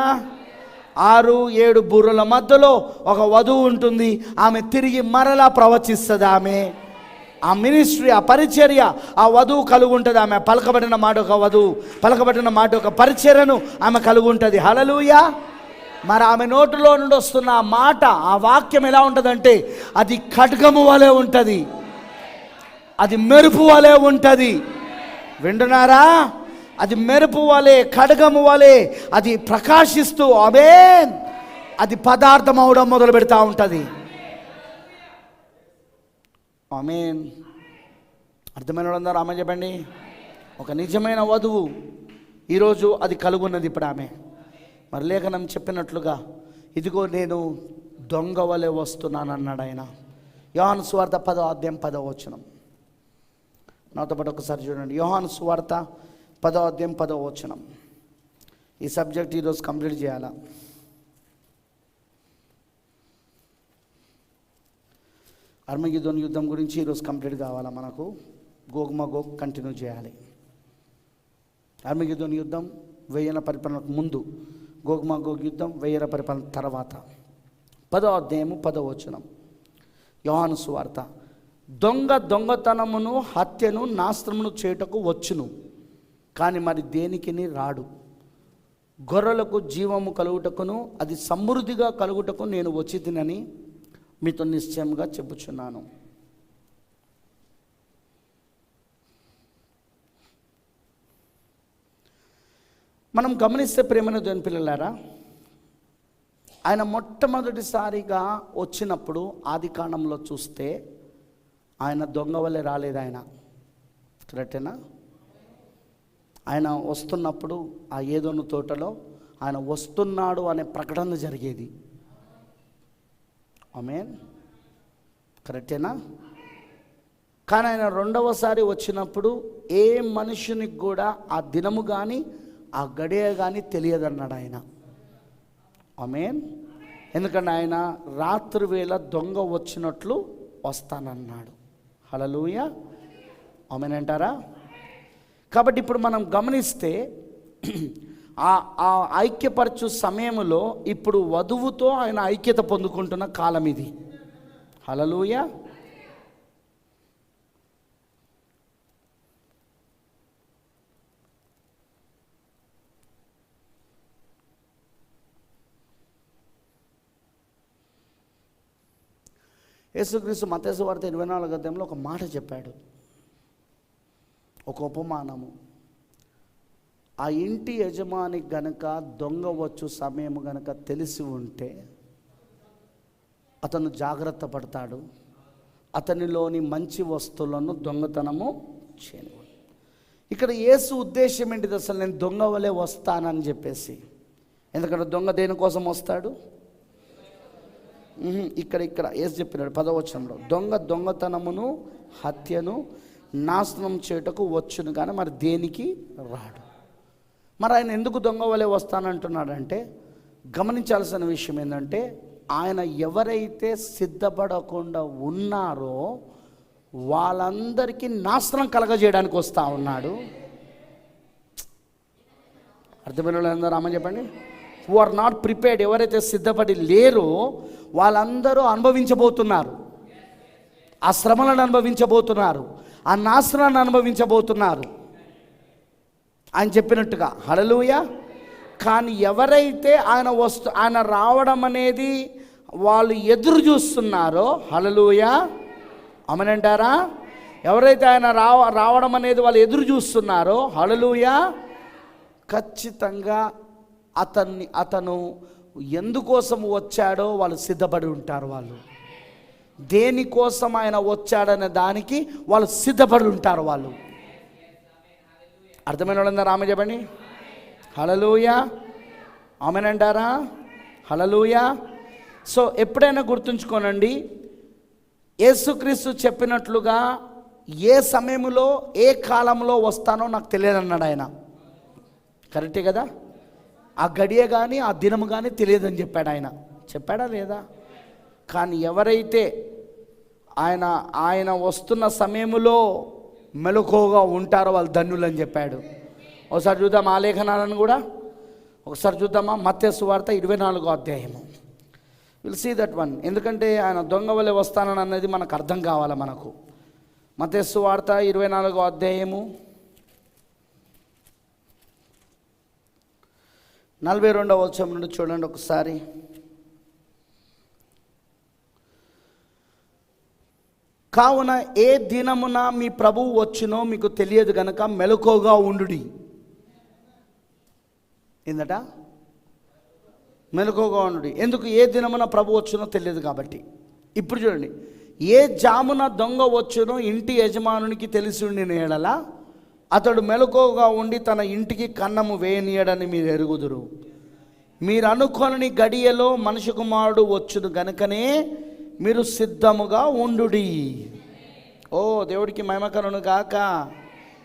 6, 7 బుర్రల మధ్యలో ఒక వధువు ఉంటుంది. ఆమె తిరిగి మరలా ప్రవచిస్తుంది. ఆ మినిస్ట్రీ, ఆ పరిచర్య ఆ వధువు కలిగి ఉంటుంది. ఆమె పలకబడిన మాట ఒక వధువు, పలకబడిన మాట ఒక పరిచర్యను ఆమె కలిగి ఉంటుంది. హల్లెలూయా. మరి ఆమె నోటిలో నుండి వస్తున్న ఆ మాట, ఆ వాక్యం ఎలా ఉంటుందంటే అది ఖడ్గము వలె ఉంటుంది, అది మెరుపు వలె ఉంటుంది. వింటున్నారా? అది మెరుపు వలె, ఖడ్గము వలె అది ప్రకాశిస్తూ ఆమేన్ అది పదార్థం అవడం మొదలు పెడతా ఉంటుంది. ఆమేన్. అర్థమైన వాళ్ళందరూ ఆమె చెప్పండి. ఒక నిజమైన వధువు ఈరోజు అది కలుగున్నది ఇప్పుడు ఆమె. మరి లేఖనం చెప్పినట్లుగా ఇదిగో నేను దొంగ వలె వస్తున్నాను అన్నాడు ఆయన. యోహాను సువార్త 10వ అధ్యాయం 10వ వచనం. నాతో పాటు ఒకసారి చూడండి. యోహాను సువార్త 10వ అధ్యాయం 10వ వచనం. ఈ సబ్జెక్ట్ ఈరోజు కంప్లీట్ చేయాలా? అర్మగెద్దోను యుద్ధం గురించి ఈరోజు కంప్లీట్ కావాలా మనకు? గోగ్ కంటిన్యూ చేయాలి. అర్మగెద్దోను యుద్ధం 1000 పరిపాలనకు ముందు, గోగ్ యుద్ధం 1000 పరిపాలన తర్వాత. 10వ అధ్యాయము 10వ వచనం. యోహాను సువార్త. దొంగతనమును, హత్యను, నాశనమును చేయుటకు వచ్చును, కానీ మరి దేనికిని రాడు. గొర్రెలకు జీవము కలుగుటకును అది సమృద్ధిగా కలుగుటకు నేను వచ్చి తినని మీతో నిశ్చయంగా చెప్పుచున్నాను. మనం గమనిస్తే ప్రేమైన దేవుని పిల్లలారా, ఆయన మొట్టమొదటిసారిగా వచ్చినప్పుడు ఆదికాండంలో చూస్తే ఆయన దొంగ వలె రాలేదు. ఆయన కరెక్టేనా? ఆయన వస్తున్నప్పుడు ఆ ఏదోను తోటలో ఆయన వస్తున్నాడు అనే ప్రకటన జరిగేది. ఆమేన్. కరెక్టేనా? కానీ ఆయన రెండవసారి వచ్చినప్పుడు ఏ మనుషునికి కూడా ఆ దినము కానీ ఆ గడియ కానీ తెలియదన్నాడు ఆయన. ఆమేన్. ఎందుకంటే ఆయన రాత్రి వేళ దొంగ వచ్చినట్లు వస్తానన్నాడు. హల్లెలూయా. ఆమేన్ అంటారా? కాబట్టి ఇప్పుడు మనం గమనిస్తే ఆ ఐక్యపరచు సమయంలో ఇప్పుడు వధువుతో ఆయన ఐక్యత పొందుకుంటున్న కాలం ఇది. హల్లెలూయా. యేసుక్రీస్తు మత్తయి సువార్త 24వ అధ్యాయంలో ఒక మాట చెప్పాడు, ఒక ఉపమానము. ఆ ఇంటి యజమానికి గనక దొంగ వచ్చు సమయం గనక తెలిసి ఉంటే అతను జాగ్రత్త పడతాడు, అతనిలోని మంచి వస్తువులను దొంగతనము చేయనివ్వడు. ఇక్కడ యేసు ఉద్దేశం ఏంటిది? అసలు నేను దొంగ వలె వస్తానని చెప్పేసి. ఎందుకంటే దొంగ దేనికోసం వస్తాడు? ఇక్కడ యేసు చెప్పినాడు 10వ వచనంలో, దొంగతనమును హత్యను నాశనం చేయుటకు వచ్చును కానీ మరి దేనికి రాడు. మరి ఆయన ఎందుకు దొంగ వలె వస్తానంటున్నాడంటే, గమనించాల్సిన విషయం ఏంటంటే, ఆయన ఎవరైతే సిద్ధపడకుండా ఉన్నారో వాళ్ళందరికీ నాశనం కలగజేయడానికి వస్తూ ఉన్నాడు. అర్థమైన వాళ్ళందరూ రామని చెప్పండి. హూ ఆర్ నాట్ ప్రిపేర్డ్, ఎవరైతే సిద్ధపడి లేరో వాళ్ళందరూ అనుభవించబోతున్నారు, ఆ శ్రమలను అనుభవించబోతున్నారు, ఆ నాశనాన్ని అనుభవించబోతున్నారు ఆయన చెప్పినట్టుగా. హల్లెలూయా. కానీ ఎవరైతే ఆయన రావడం అనేది వాళ్ళు ఎదురు చూస్తున్నారో, హల్లెలూయా, ఆమేనంటారా? ఎవరైతే ఆయన రావడం అనేది వాళ్ళు ఎదురు చూస్తున్నారో, హల్లెలూయా, ఖచ్చితంగా అతను ఎందుకోసం వచ్చాడో వాళ్ళు సిద్ధపడి ఉంటారు. వాళ్ళు దేనికోసం ఆయన వచ్చాడనే దానికి వాళ్ళు సిద్ధపడి ఉంటారు. వాళ్ళు అర్థమైన వాళ్ళందరూ ఆమె చెప్పండి. హల్లెలూయా, ఆమేనంటారా? హల్లెలూయా. సో ఎప్పుడైనా గుర్తుంచుకోనండి, యేసుక్రీస్తు చెప్పినట్లుగా ఏ సమయంలో ఏ కాలంలో వస్తానో నాకు తెలియదు అన్నాడు ఆయన. కరెక్టే కదా? ఆ గడియ కానీ ఆ దినము కానీ తెలియదని చెప్పాడు ఆయన. చెప్పాడా లేదా? కానీ ఎవరైతే ఆయన వస్తున్న సమయంలో మెలకువగా ఉంటారో వాళ్ళు ధన్యులని చెప్పాడు. ఒకసారి చూద్దాం ఆ లేఖనాలను కూడా. ఒకసారి చూద్దామా? మత్తయి సువార్త 24వ అధ్యాయము. Will see that one. ఎందుకంటే ఆయన దొంగ వలె వస్తానని అన్నది మనకు అర్థం కావాలి మనకు. మత్తయి సువార్త 24వ అధ్యాయము 42వ వచనం నుండి చూడండి ఒకసారి. కావున ఏ దినమున మీ ప్రభువు వచ్చునో మీకు తెలియదు గనక మెలకువగా ఉండుడి. ఏందట? మెలకువగా ఉండుడి. ఎందుకు? ఏ దినమున ప్రభు వచ్చునో తెలియదు కాబట్టి. ఇప్పుడు చూడండి, ఏ జామున దొంగ వచ్చునో ఇంటి యజమానునికి తెలిసి ఉండిన ఎడల అతడు మెలకువగా ఉండి తన ఇంటికి కన్నము వేయనీయడని మీరు ఎరుగుదురు. మీరు అనుకోని గడియలో మనిషి కుమారుడు వచ్చును గనుకనే మీరు సిద్ధముగా ఉండుడి. ఓ దేవుడికి మహిమ కలుగును గాక.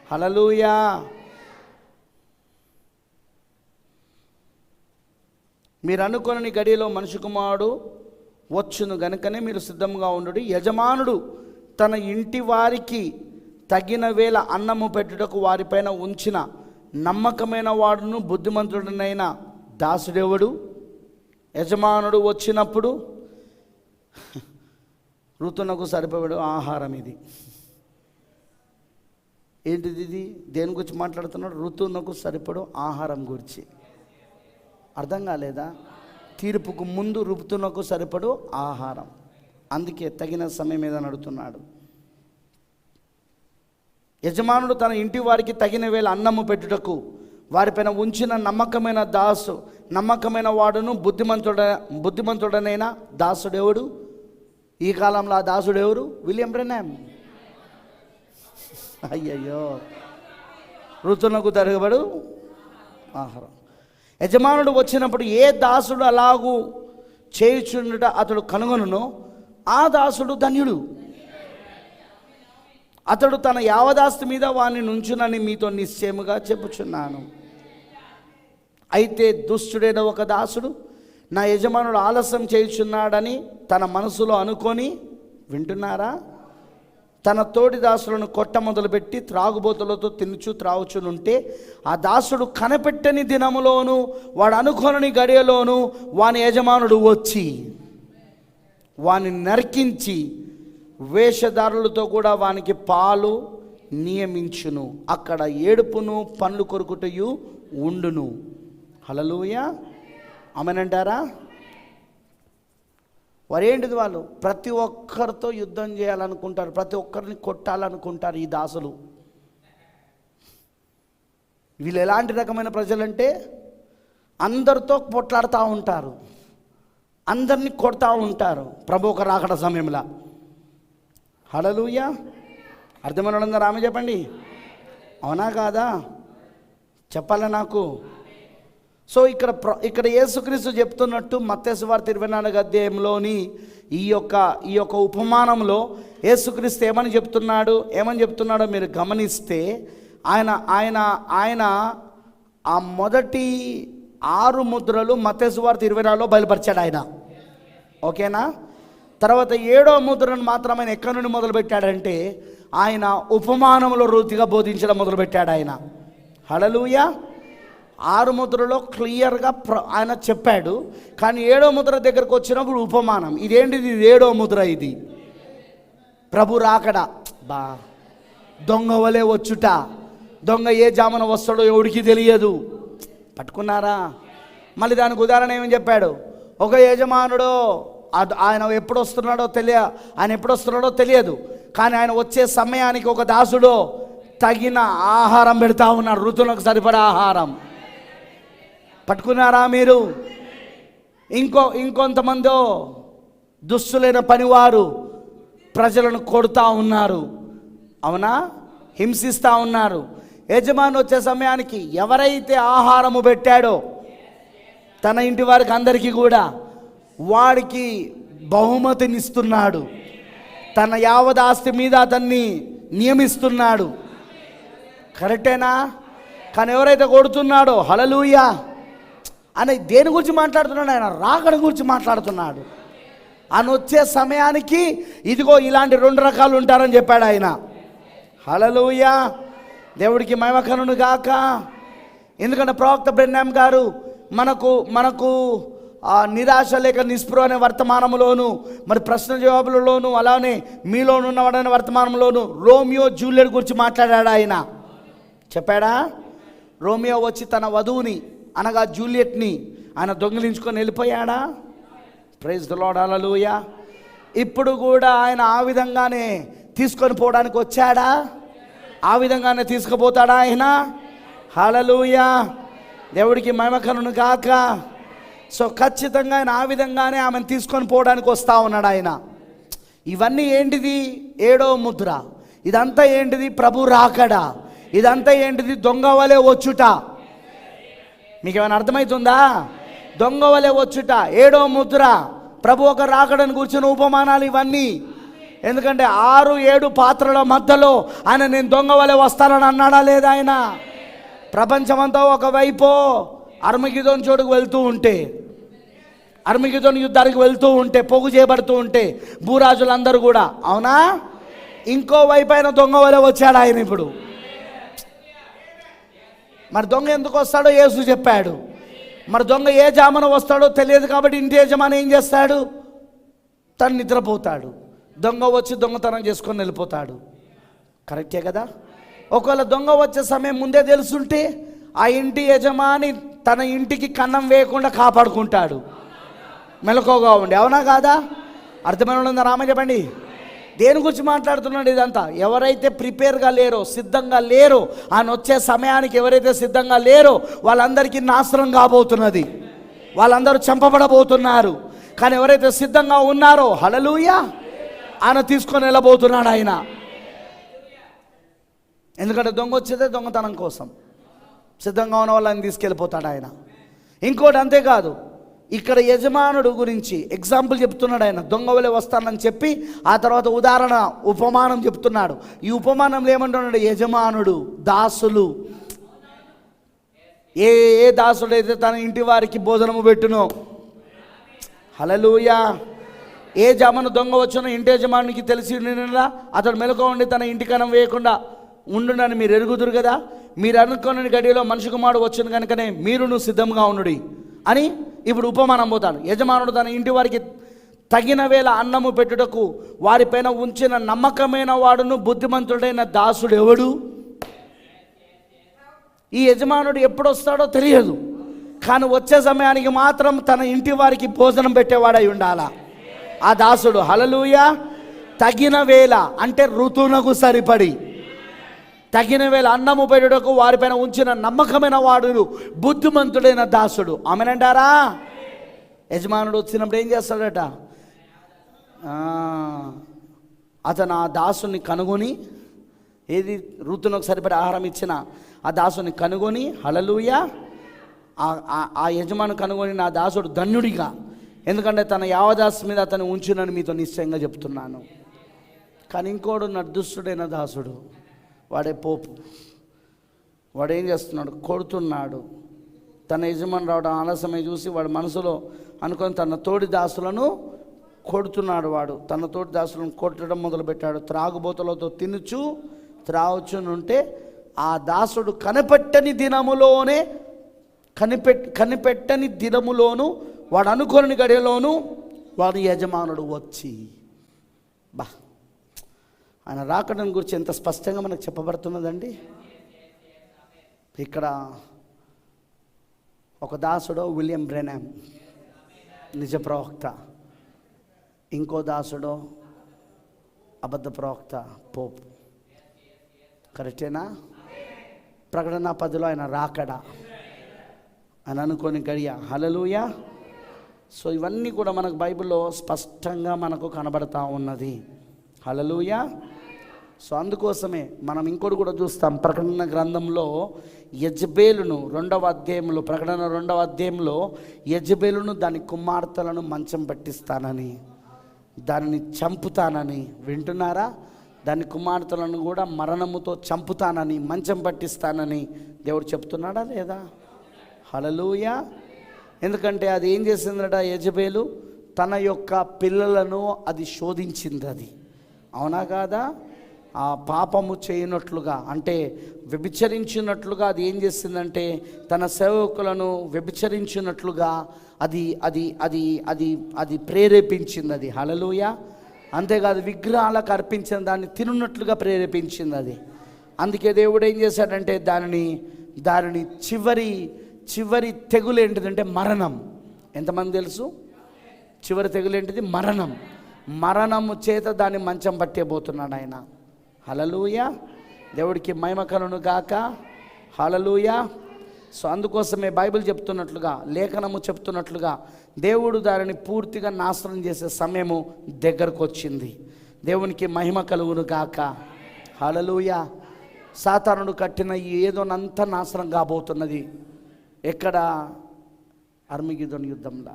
హల్లెలూయా. మీరు అనుకోని గడియలో మనిషి కుమారుడు వచ్చును గనుకనే మీరు సిద్ధంగా ఉండుడి. యజమానుడు తన ఇంటి వారికి తగిన వేళ అన్నము పెట్టుటకు వారిపైన ఉంచిన నమ్మకమైన వాడును బుద్ధిమంతుడనైన దాసుడెవడు? యజమానుడు వచ్చినప్పుడు ఋతునకు సరిపడు ఆహారం. ఇది ఏంటిది? ఇది దేని గురించి మాట్లాడుతున్నాడు? ఋతునకు సరిపడు ఆహారం గురించి. అర్థం కాలేదా? తీర్పుకు ముందు ఋతునకు సరిపడు ఆహారం. అందుకే తగిన సమయం మీద నడుతున్నాడు. యజమానుడు తన ఇంటి వారికి తగిన వేళ అన్నము పెట్టుటకు వారిపైన ఉంచిన నమ్మకమైన వాడును బుద్ధిమంతుడనైన దాసుడెవడు? ఈ కాలంలో ఆ దాసుడెవరు? William Branham. అయ్యయ్యో. ఋతునకు తరగబడు ఆహారం. యజమానుడు వచ్చినప్పుడు ఏ దాసుడు అలాగూ చేయుచుండుట అతడు కనుగొనునో ఆ దాసుడు ధన్యుడు. అతడు తన యావదాస్తి మీద వాణ్ణి నుంచునని మీతో నిశ్చయముగా చెప్పుచున్నాను. అయితే దుష్టుడైన ఒక దాసుడు నా యజమానుడు ఆలస్యం చేయుచున్నాడని తన మనసులో అనుకొని, వింటున్నారా? తన తోటి దాసులను కొట్ట మొదలుపెట్టి త్రాగుబోతులతో తినుచు త్రాగుచునుంటే ఆ దాసుడు కనిపెట్టని దినములోను వాడు అనుకోని గడియలోను వాని యజమానుడు వచ్చి వాని నరికించి వేషధారులతో కూడా వానికి పాలు నియమించును. అక్కడ ఏడుపును పండ్లు కొరుకుటయు ఉండును. హల్లెలూయా, ఆమేనంటారా? వారేంటిది, వాళ్ళు ప్రతి ఒక్కరితో యుద్ధం చేయాలనుకుంటారు, ప్రతి ఒక్కరిని కొట్టాలనుకుంటారు. ఈ దాసులు వీళ్ళు ఎలాంటి రకమైన ప్రజలంటే అందరితో పొట్లాడుతూ ఉంటారు, అందరినీ కొడతా ఉంటారు ప్రభు ఒక రాకడ సమయంలో. హల్లెలూయా, అర్థమైన వాళ్ళందరూ ఆమె చెప్పండి. అవునా కాదా? చెప్పాలా నాకు? సో ఇక్కడ యేసుక్రీస్తు చెప్తున్నట్టు మత్తయి సువార్త 24వ అధ్యాయంలోని ఈ యొక్క ఉపమానంలో యేసుక్రీస్తు ఏమని చెప్తున్నాడో మీరు గమనిస్తే ఆయన ఆ మొదటి 6 ముద్రలు మత్తయి సువార్త 24లో బయలుపరిచాడు ఆయన. ఓకేనా? తర్వాత 7వ ముద్రను మాత్రం ఆయన ఎక్కడి నుండి మొదలుపెట్టాడంటే ఆయన ఉపమానంలో రీతిగా బోధించడం మొదలుపెట్టాడు ఆయన. హల్లెలూయా. 6 ముద్రలో క్లియర్గా ఆయన చెప్పాడు, కానీ 7వ ముద్ర దగ్గరకు వచ్చినప్పుడు ఉపమానం. ఇదేంటిది? 7వ ముద్ర. ఇది ప్రభు రాకడ. దొంగ వలె వచ్చుట. దొంగ ఏ జామున వస్తాడో ఎవడికి తెలియదు. పట్టుకున్నారా? మళ్ళీ దానికి ఉదాహరణ ఏమని చెప్పాడు? ఒక యజమానుడు ఆయన ఎప్పుడు వస్తున్నాడో తెలియదు, కానీ ఆయన వచ్చే సమయానికి ఒక దాసుడు తగిన ఆహారం పెడతా ఉన్నాడు, ఋతువులకు సరిపడా ఆహారం. పట్టుకున్నారా మీరు? ఇంకొంతమందో దుస్తులైన పనివారు ప్రజలను కొడుతూ ఉన్నారు, అవునా? హింసిస్తూ ఉన్నారు. యజమాని వచ్చే సమయానికి ఎవరైతే ఆహారము పెట్టాడో తన ఇంటి వారికి అందరికీ కూడా వాడికి బహుమతినిస్తున్నాడు, తన యావత్ ఆస్తి మీద అతన్ని నియమిస్తున్నాడు. కరెక్టేనా? కానీ ఎవరైతే కొడుతున్నాడో, హల్లెలూయా, అని దేని గురించి మాట్లాడుతున్నాడు? ఆయన రాకడ గురించి మాట్లాడుతున్నాడు. ఆయన వచ్చే సమయానికి ఇదిగో ఇలాంటి 2 రకాలు ఉంటారని చెప్పాడు ఆయన. హల్లెలూయా, దేవుడికి మహిమ కలుగును గాక. ఎందుకంటే ప్రవక్త బ్రెన్హామ్ గారు మనకు నిరాశ లేక నిస్పృహ అనే వర్తమానంలోను, మరి ప్రశ్న జవాబులలోను, అలానే మీలోనున్నవాడనే వర్తమానంలోను రోమియో జూలియట్ గురించి మాట్లాడాడు ఆయన. చెప్పాడా? రోమియో వచ్చి తన వధువుని అనగా జూలియట్ని ఆయన దొంగిలించుకొని వెళ్ళిపోయాడా? ప్రైజ్ ది లార్డ్, హల్లెలూయా. ఇప్పుడు కూడా ఆయన ఆ విధంగానే తీసుకొని పోవడానికి వచ్చాడా? ఆ విధంగానే తీసుకుపోతాడా ఆయన? హల్లెలూయా, దేవుడికి మహిమ కలుగును గాక. సో ఖచ్చితంగా ఆయన ఆ విధంగానే ఆమెను తీసుకొని పోవడానికి వస్తూ ఉన్నాడు ఆయన. ఇవన్నీ ఏంటిది? 7వ ముద్ర. ఇదంతా ఏంటిది? ప్రభు రాకడ. ఇదంతా ఏంటిది? దొంగ వలె వచ్చుట. మీకు ఏమైనా అర్థమవుతుందా? దొంగ వలె వచ్చుట 7వ ముద్ర. ప్రభు ఒక రాకడను కూర్చున్న ఉపమానాలు ఇవన్నీ. ఎందుకంటే 6-7 పాత్రల మధ్యలో ఆయన నేను దొంగ వలె వస్తానని అన్నాడా లేదా? ఆయన ప్రపంచమంతా ఒకవైపు అర్మగిదోన్ చోటుకు వెళ్తూ ఉంటే, అర్మగిదోన్ యుద్ధానికి వెళ్తూ ఉంటే, పొగు చేయబడుతూ ఉంటే భూరాజులందరూ కూడా, అవునా? ఇంకోవైపు ఆయన దొంగ వలె వచ్చాడు ఆయన ఇప్పుడు. మరి దొంగ ఎందుకు వస్తాడో యేసు చెప్పాడు. మరి దొంగ ఏ జామున వస్తాడో తెలియదు కాబట్టి ఇంటి యజమాని ఏం చేస్తాడు? తను నిద్రపోతాడు. దొంగ వచ్చి దొంగతనం చేసుకొని వెళ్ళిపోతాడు. కరెక్టే కదా? ఒకవేళ దొంగ వచ్చే సమయం ముందే తెలుసుంటే ఆ ఇంటి యజమాని తన ఇంటికి కన్నం వేయకుండా కాపాడుకుంటాడు, మెలకువగా ఉండి. అవునా కాదా? అర్థమైన రామ చెప్పండి. దేని గురించి మాట్లాడుతున్నాడు ఇదంతా? ఎవరైతే ప్రిపేర్గా లేరో, సిద్ధంగా లేరో, ఆయన వచ్చే సమయానికి ఎవరైతే సిద్ధంగా లేరో వాళ్ళందరికీ నాశనం కాబోతున్నది, వాళ్ళందరూ చంపబడబోతున్నారు. కానీ ఎవరైతే సిద్ధంగా ఉన్నారో, హల్లెలూయా, ఆయన తీసుకొని వెళ్ళబోతున్నాడు ఆయన. ఎందుకంటే దొంగ వచ్చేదే దొంగతనం కోసం. సిద్ధంగా ఉన్న వాళ్ళని తీసుకెళ్ళిపోతాడు ఆయన. ఇంకోటి అంతేకాదు, ఇక్కడ యజమానుడు గురించి ఎగ్జాంపుల్ చెప్తున్నాడు ఆయన. దొంగ వలె వస్తానని చెప్పి ఆ తర్వాత ఉదాహరణ ఉపమానం చెప్తున్నాడు. ఈ ఉపమానంలో ఏమంటున్నాడు? యజమానుడు, దాసులు. ఏ దాసుడైతే తన ఇంటి వారికి భోజనము పెట్టునో, హల్లెలూయా, ఏ జామను దొంగ వచ్చునో ఇంటి యజమానికి తెలిసి నిండా అతడు మెలకువ ఉండి తన ఇంటి కనం వేయకుండా ఉండునని మీరు ఎరుగుదురు కదా. మీరు అనుకోని గడియలో మనిషి కుమారుడు వచ్చును కనుకనే మీరును సిద్ధంగా ఉండుడి అని ఇప్పుడు ఉపమానం పోతాను. యజమానుడు తన ఇంటి వారికి తగిన వేళ అన్నము పెట్టుటకు వారిపైన ఉంచిన నమ్మకమైన వాడును బుద్ధిమంతుడైన దాసుడు ఎవడు? ఈ యజమానుడు ఎప్పుడు వస్తాడో తెలియదు, కానీ వచ్చే సమయానికి మాత్రం తన ఇంటి వారికి భోజనం పెట్టేవాడై ఉండాలా ఆ దాసుడు. హల్లెలూయా. తగిన వేళ అంటే ఋతువునకు సరిపడి, తగిన వేళ అన్నము పెట్టుటకు వారిపైన ఉంచిన నమ్మకమైన వాడు బుద్ధిమంతుడైన దాసుడు. ఆమెనంటారా? యజమానుడు వచ్చినప్పుడు ఏం చేస్తాడట? అతను ఆ దాసుని కనుగొని, ఏది ఋతువునకు సరిపడి ఆహారం ఇచ్చిన ఆ దాసుని కనుగొని, హల్లెలూయా, ఆ యజమాను కనుగొని నా దాసుడు ధన్యుడిగా, ఎందుకంటే తన యావదాసు మీద అతను ఉంచునని మీతో నిశ్చయంగా చెప్తున్నాను. కానీ ఇంకోడు దుష్టుడైన దాసుడు, వాడే పోపు. వాడు ఏం చేస్తున్నాడు? కొడుతున్నాడు. తన యజమాని రావడం ఆలస్యమై చూసి వాడు మనసులో అనుకొని తన తోడి దాసులను కొడుతున్నాడు. వాడు తన తోటి దాసులను కొట్టడం మొదలుపెట్టాడు. త్రాగుబోతులతో తినుచు త్రాగుచునుంటే ఆ దాసుడు కనిపెట్టని దినములోను వాడు అనుకోని గడియలోను వాడి యజమానుడు వచ్చి, ఆయన రాకడం గురించి ఎంత స్పష్టంగా మనకు చెప్పబడుతున్నదండి. ఇక్కడ ఒక దాసుడు విలియం బ్రెనామ్ నిజ ప్రవక్త, ఇంకో దాసుడు అబద్ధ ప్రవక్త పోప్. కరెక్టేనా? ప్రకటన 10లో ఆయన రాకడ, ఆయన అనుకోని గడియ. హల్లెలూయా. సో ఇవన్నీ కూడా మనకు బైబిల్లో స్పష్టంగా మనకు కనబడతా ఉన్నది. హల్లెలూయా. సో అందుకోసమే మనం ఇంకోటి కూడా చూస్తాం. ప్రకటన గ్రంథంలో యెజబేలును 2వ అధ్యాయంలో, ప్రకటన 2వ అధ్యాయంలో యెజబేలును దాని కుమార్తెలను మంచం పట్టిస్తానని, దానిని చంపుతానని, వింటున్నారా? దాని కుమార్తెలను కూడా మరణముతో చంపుతానని, మంచం పట్టిస్తానని దేవుడు చెప్తున్నాడా లేదా? హల్లెలూయా. ఎందుకంటే అది ఏం చేసిందట? యెజబేలు తన యొక్క పిల్లలను అది శోధించింది. అది అవునా కాదా? ఆ పాపము చేయనట్లుగా, అంటే వ్యభిచరించినట్లుగా అది ఏం చేసిందంటే తన సేవకులను వ్యభిచరించినట్లుగా అది అది అది అది అది ప్రేరేపించింది. అది హల్లెలూయా. అంతేకాదు, విగ్రహాలకు అర్పించిన దాన్ని తినున్నట్లుగా ప్రేరేపించింది అది. అందుకే దేవుడు ఏం చేశాడంటే దానిని చివరి తెగులు ఏంటిదంటే మరణం. ఎంతమంది తెలుసు? చివరి తెగులు ఏంటిది? మరణం. మరణము చేత దాన్ని మంచం పట్టేబోతున్నాడు ఆయన. హల్లెలూయా. దేవుడికి మహిమ కలుగును గాక. హల్లెలూయా. సో అందుకోసమే బైబిల్ చెప్తున్నట్లుగా, లేఖనము చెప్తున్నట్లుగా దేవుడు దానిని పూర్తిగా నాశనం చేసే సమయము దగ్గరకు వచ్చింది. దేవునికి మహిమ కలుగును గాక. హల్లెలూయా. సాతానుడు కట్టిన ఏదోనంతా నాశనం కాబోతున్నది. ఎక్కడ? అర్మగెద్దోను యుద్ధంలో,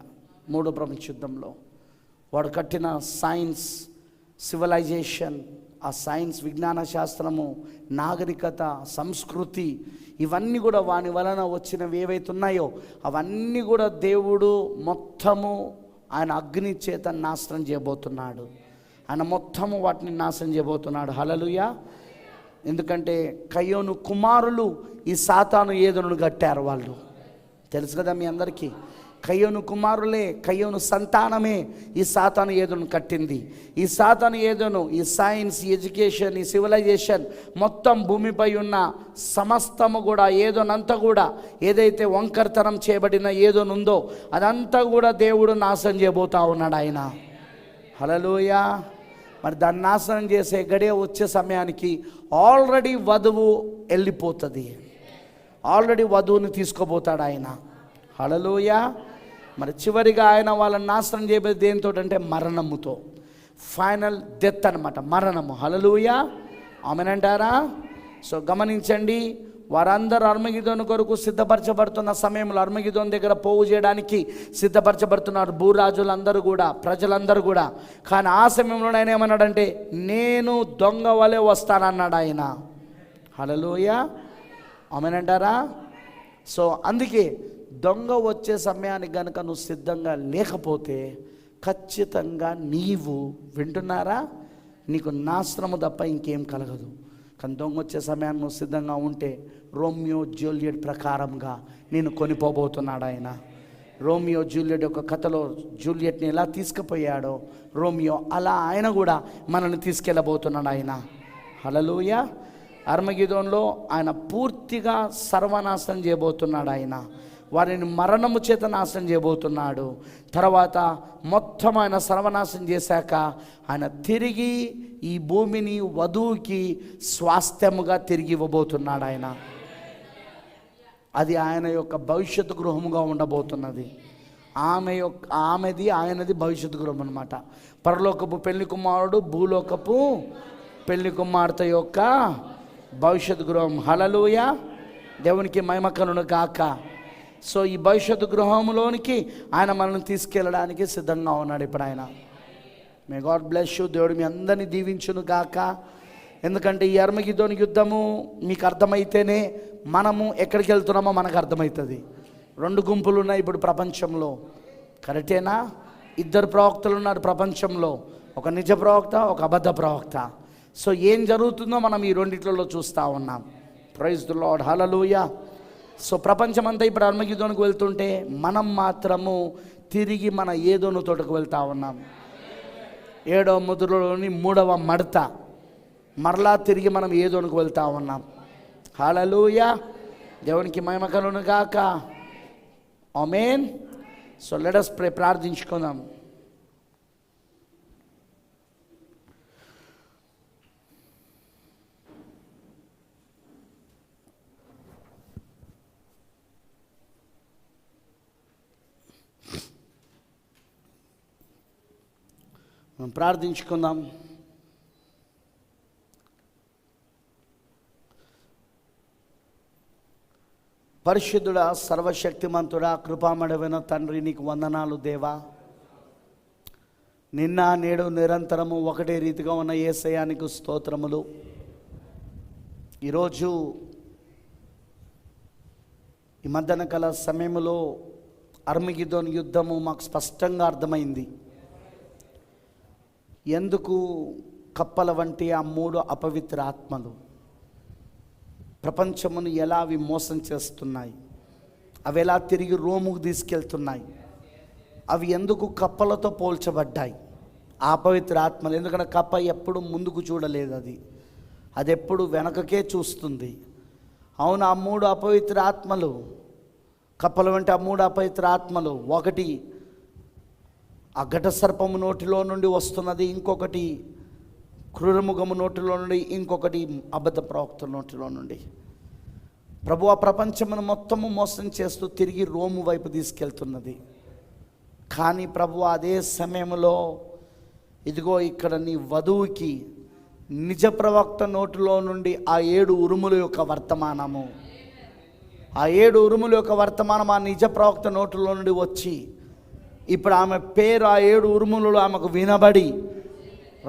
3వ ప్రపంచ యుద్ధంలో వాడు కట్టిన సైన్స్, సివిలైజేషన్, ఆ సైన్స్, విజ్ఞాన శాస్త్రము, నాగరికత, సంస్కృతి, ఇవన్నీ కూడా వాని వలన వచ్చినవి ఏవైతే ఉన్నాయో అవన్నీ కూడా దేవుడు మొత్తము ఆయన అగ్ని చేత నాశనం చేయబోతున్నాడు. ఆయన మొత్తము వాటిని నాశనం చేయబోతున్నాడు. హల్లెలూయా. ఎందుకంటే కయ్యోను కుమారులు ఈ సాతాను ఏదోను కట్టారు. వాళ్ళు తెలుసు కదా మీ అందరికీ. కయ్యోను కుమారులే, కయ్యోను సంతానమే ఈ సాతాను ఏదోను కట్టింది. ఈ సాతాను ఏదోను, ఈ సైన్స్, ఈ ఎడ్యుకేషన్, ఈ సివిలైజేషన్, మొత్తం భూమిపై ఉన్న సమస్తము కూడా, ఏదోనంతా కూడా, ఏదైతే వంకరతనం చేయబడిన ఏదోనుందో అదంతా కూడా దేవుడు నాశనం చేయబోతా ఉన్నాడు ఆయన. హల్లెలూయా. మరి దాన్ని నాశనం చేసే గడియ వచ్చే సమయానికి ఆల్రెడీ వధువు వెళ్ళిపోతుంది. ఆల్రెడీ వధువుని తీసుకోబోతాడు ఆయన. హల్లెలూయా. మరి చివరిగా ఆయన వాళ్ళని నాశనం చేయబోయేది దేంతో అంటే మరణముతో. ఫైనల్ డెత్ అన్నమాట, మరణము. హల్లెలూయా. ఆమేనంటారా? సో గమనించండి, వారందరూ అర్మగెద్దోను కొరకు సిద్ధపరచబడుతున్న సమయంలో, అర్మగెద్దోను దగ్గర పోగు చేయడానికి సిద్ధపరచబడుతున్నారు భూరాజులందరూ కూడా, ప్రజలందరూ కూడా. కానీ ఆ సమయంలో ఆయన ఏమన్నాడంటే, నేను దొంగ వలె వస్తానన్నాడు ఆయన. హల్లెలూయా. ఆమేనంటారా? సో అందుకే దొంగ వచ్చే సమయానికి కనుక నువ్వు సిద్ధంగా లేకపోతే ఖచ్చితంగా నీవు వింటున్నారా, నీకు నాశనము తప్ప ఇంకేం కలగదు. కానీ దొంగ వచ్చే సమయాన్ని నువ్వు సిద్ధంగా ఉంటే రోమియో జూలియట్ ప్రకారంగా నేను కొనిపోబోతున్నాడు ఆయన. రోమియో జూలియట్ యొక్క కథలో జూలియట్ని ఎలా తీసుకుపోయాడో రోమియో, అలా ఆయన కూడా మనల్ని తీసుకెళ్ళబోతున్నాడు ఆయన. హల్లెలూయా. అర్మగిదోన్లో ఆయన పూర్తిగా సర్వనాశనం చేయబోతున్నాడు ఆయన. వారిని మరణము చేత నాశనం చేయబోతున్నాడు. తర్వాత మొత్తం ఆయన సర్వనాశనం చేశాక ఆయన తిరిగి ఈ భూమిని వధువుకి స్వాస్థ్యముగా తిరిగి ఇవ్వబోతున్నాడు ఆయన. అది ఆయన యొక్క భవిష్యత్తు గృహముగా ఉండబోతున్నది. ఆయనది భవిష్యత్తు గృహం అన్నమాట. పరలోకపు పెళ్లి కుమారుడు, భూలోకపు పెళ్లి కుమార్తె యొక్క భవిష్యత్తు గృహం. హల్లెలూయా. దేవునికి మహిమ కలుగును గాక. సో ఈ భవిష్యత్తు గృహంలోనికి ఆయన మనల్ని తీసుకెళ్ళడానికి సిద్ధంగా ఉన్నాడు ఇప్పుడు ఆయన. May God bless you. దేవుడు మీ అందరినీ దీవించును గాక. ఎందుకంటే ఈ అర్మగిద్దోని యుద్ధము మీకు అర్థమైతేనే మనము ఎక్కడికి వెళ్తున్నామో మనకు అర్థమవుతుంది. 2 గుంపులు ఉన్నాయి ఇప్పుడు ప్రపంచంలో, కరెక్టేనా? 2 ప్రవక్తలు ఉన్నారు ప్రపంచంలో, ఒక నిజ ప్రవక్త, ఒక అబద్ధ ప్రవక్త. సో ఏం జరుగుతుందో మనం ఈ రెండిట్లలో చూస్తూ ఉన్నాం. Praise the Lord. హల్లెలూయా. సో ప్రపంచమంతా ఇప్పుడు అర్మగిద్దోనికి వెళ్తుంటే మనం మాత్రము తిరిగి మన ఏదోను తోటకు వెళ్తూ ఉన్నాం. 7వ ముద్రలోని 3వ మడత మరలా తిరిగి మనం ఏదోనికి వెళ్తూ ఉన్నాం. హల్లెలూయా. దేవునికి మహిమ కలుగును గాక. ఆమేన్. So let us pray. ప్రార్థించుకుందాం. మనం ప్రార్థించుకుందాం. పరిశుద్ధుడా, సర్వశక్తిమంతుడా, కృపామడవైన తండ్రి, నీకు వందనాలు దేవా. నిన్న నేడు నిరంతరము ఒకటే రీతిగా ఉన్న యేసయ్యా నీకు స్తోత్రములు. ఈరోజు ఈ మధ్యాహ్న కాల సమయంలో అర్మగిద్దోన్ యుద్ధము మాకు స్పష్టంగా అర్థమైంది. ఎందుకు కప్పల వంటి ఆ 3 అపవిత్ర ఆత్మలు ప్రపంచమును ఎలా అవి మోసం చేస్తున్నాయి, అవి ఎలా తిరిగి రోముకు తీసుకెళ్తున్నాయి, అవి ఎందుకు కప్పలతో పోల్చబడ్డాయి ఆ అపవిత్ర ఆత్మలు? ఎందుకంటే కప్ప ఎప్పుడు ముందుకు చూడలేదు, అది ఎప్పుడు వెనకకే చూస్తుంది. అవును, ఆ 3 అపవిత్ర ఆత్మలు, కప్పల వంటి ఆ 3 అపవిత్ర ఆత్మలు, ఒకటి ఆ ఘట సర్పము నోటిలో నుండి వస్తున్నది, ఇంకొకటి క్రూరముఖము నోటిలో నుండి, ఇంకొకటి అబద్ధ ప్రవక్తల నోటిలో నుండి. ప్రభు ఆ ప్రపంచమును మొత్తము మోసం చేస్తూ తిరిగి రోము వైపు తీసుకెళ్తున్నది. కానీ ప్రభు అదే సమయంలో ఇదిగో ఇక్కడ నీ వధువుకి నిజ ప్రవక్త నోటిలో నుండి ఆ 7 ఉరుముల యొక్క వర్తమానము, ఆ 7 ఉరుముల యొక్క వర్తమానం ఆ నిజ ప్రవక్త నోటిలో నుండి వచ్చి ఇప్పుడు ఆమె పేరు ఆ 7 ఉరుములలో ఆమెకు వినబడి,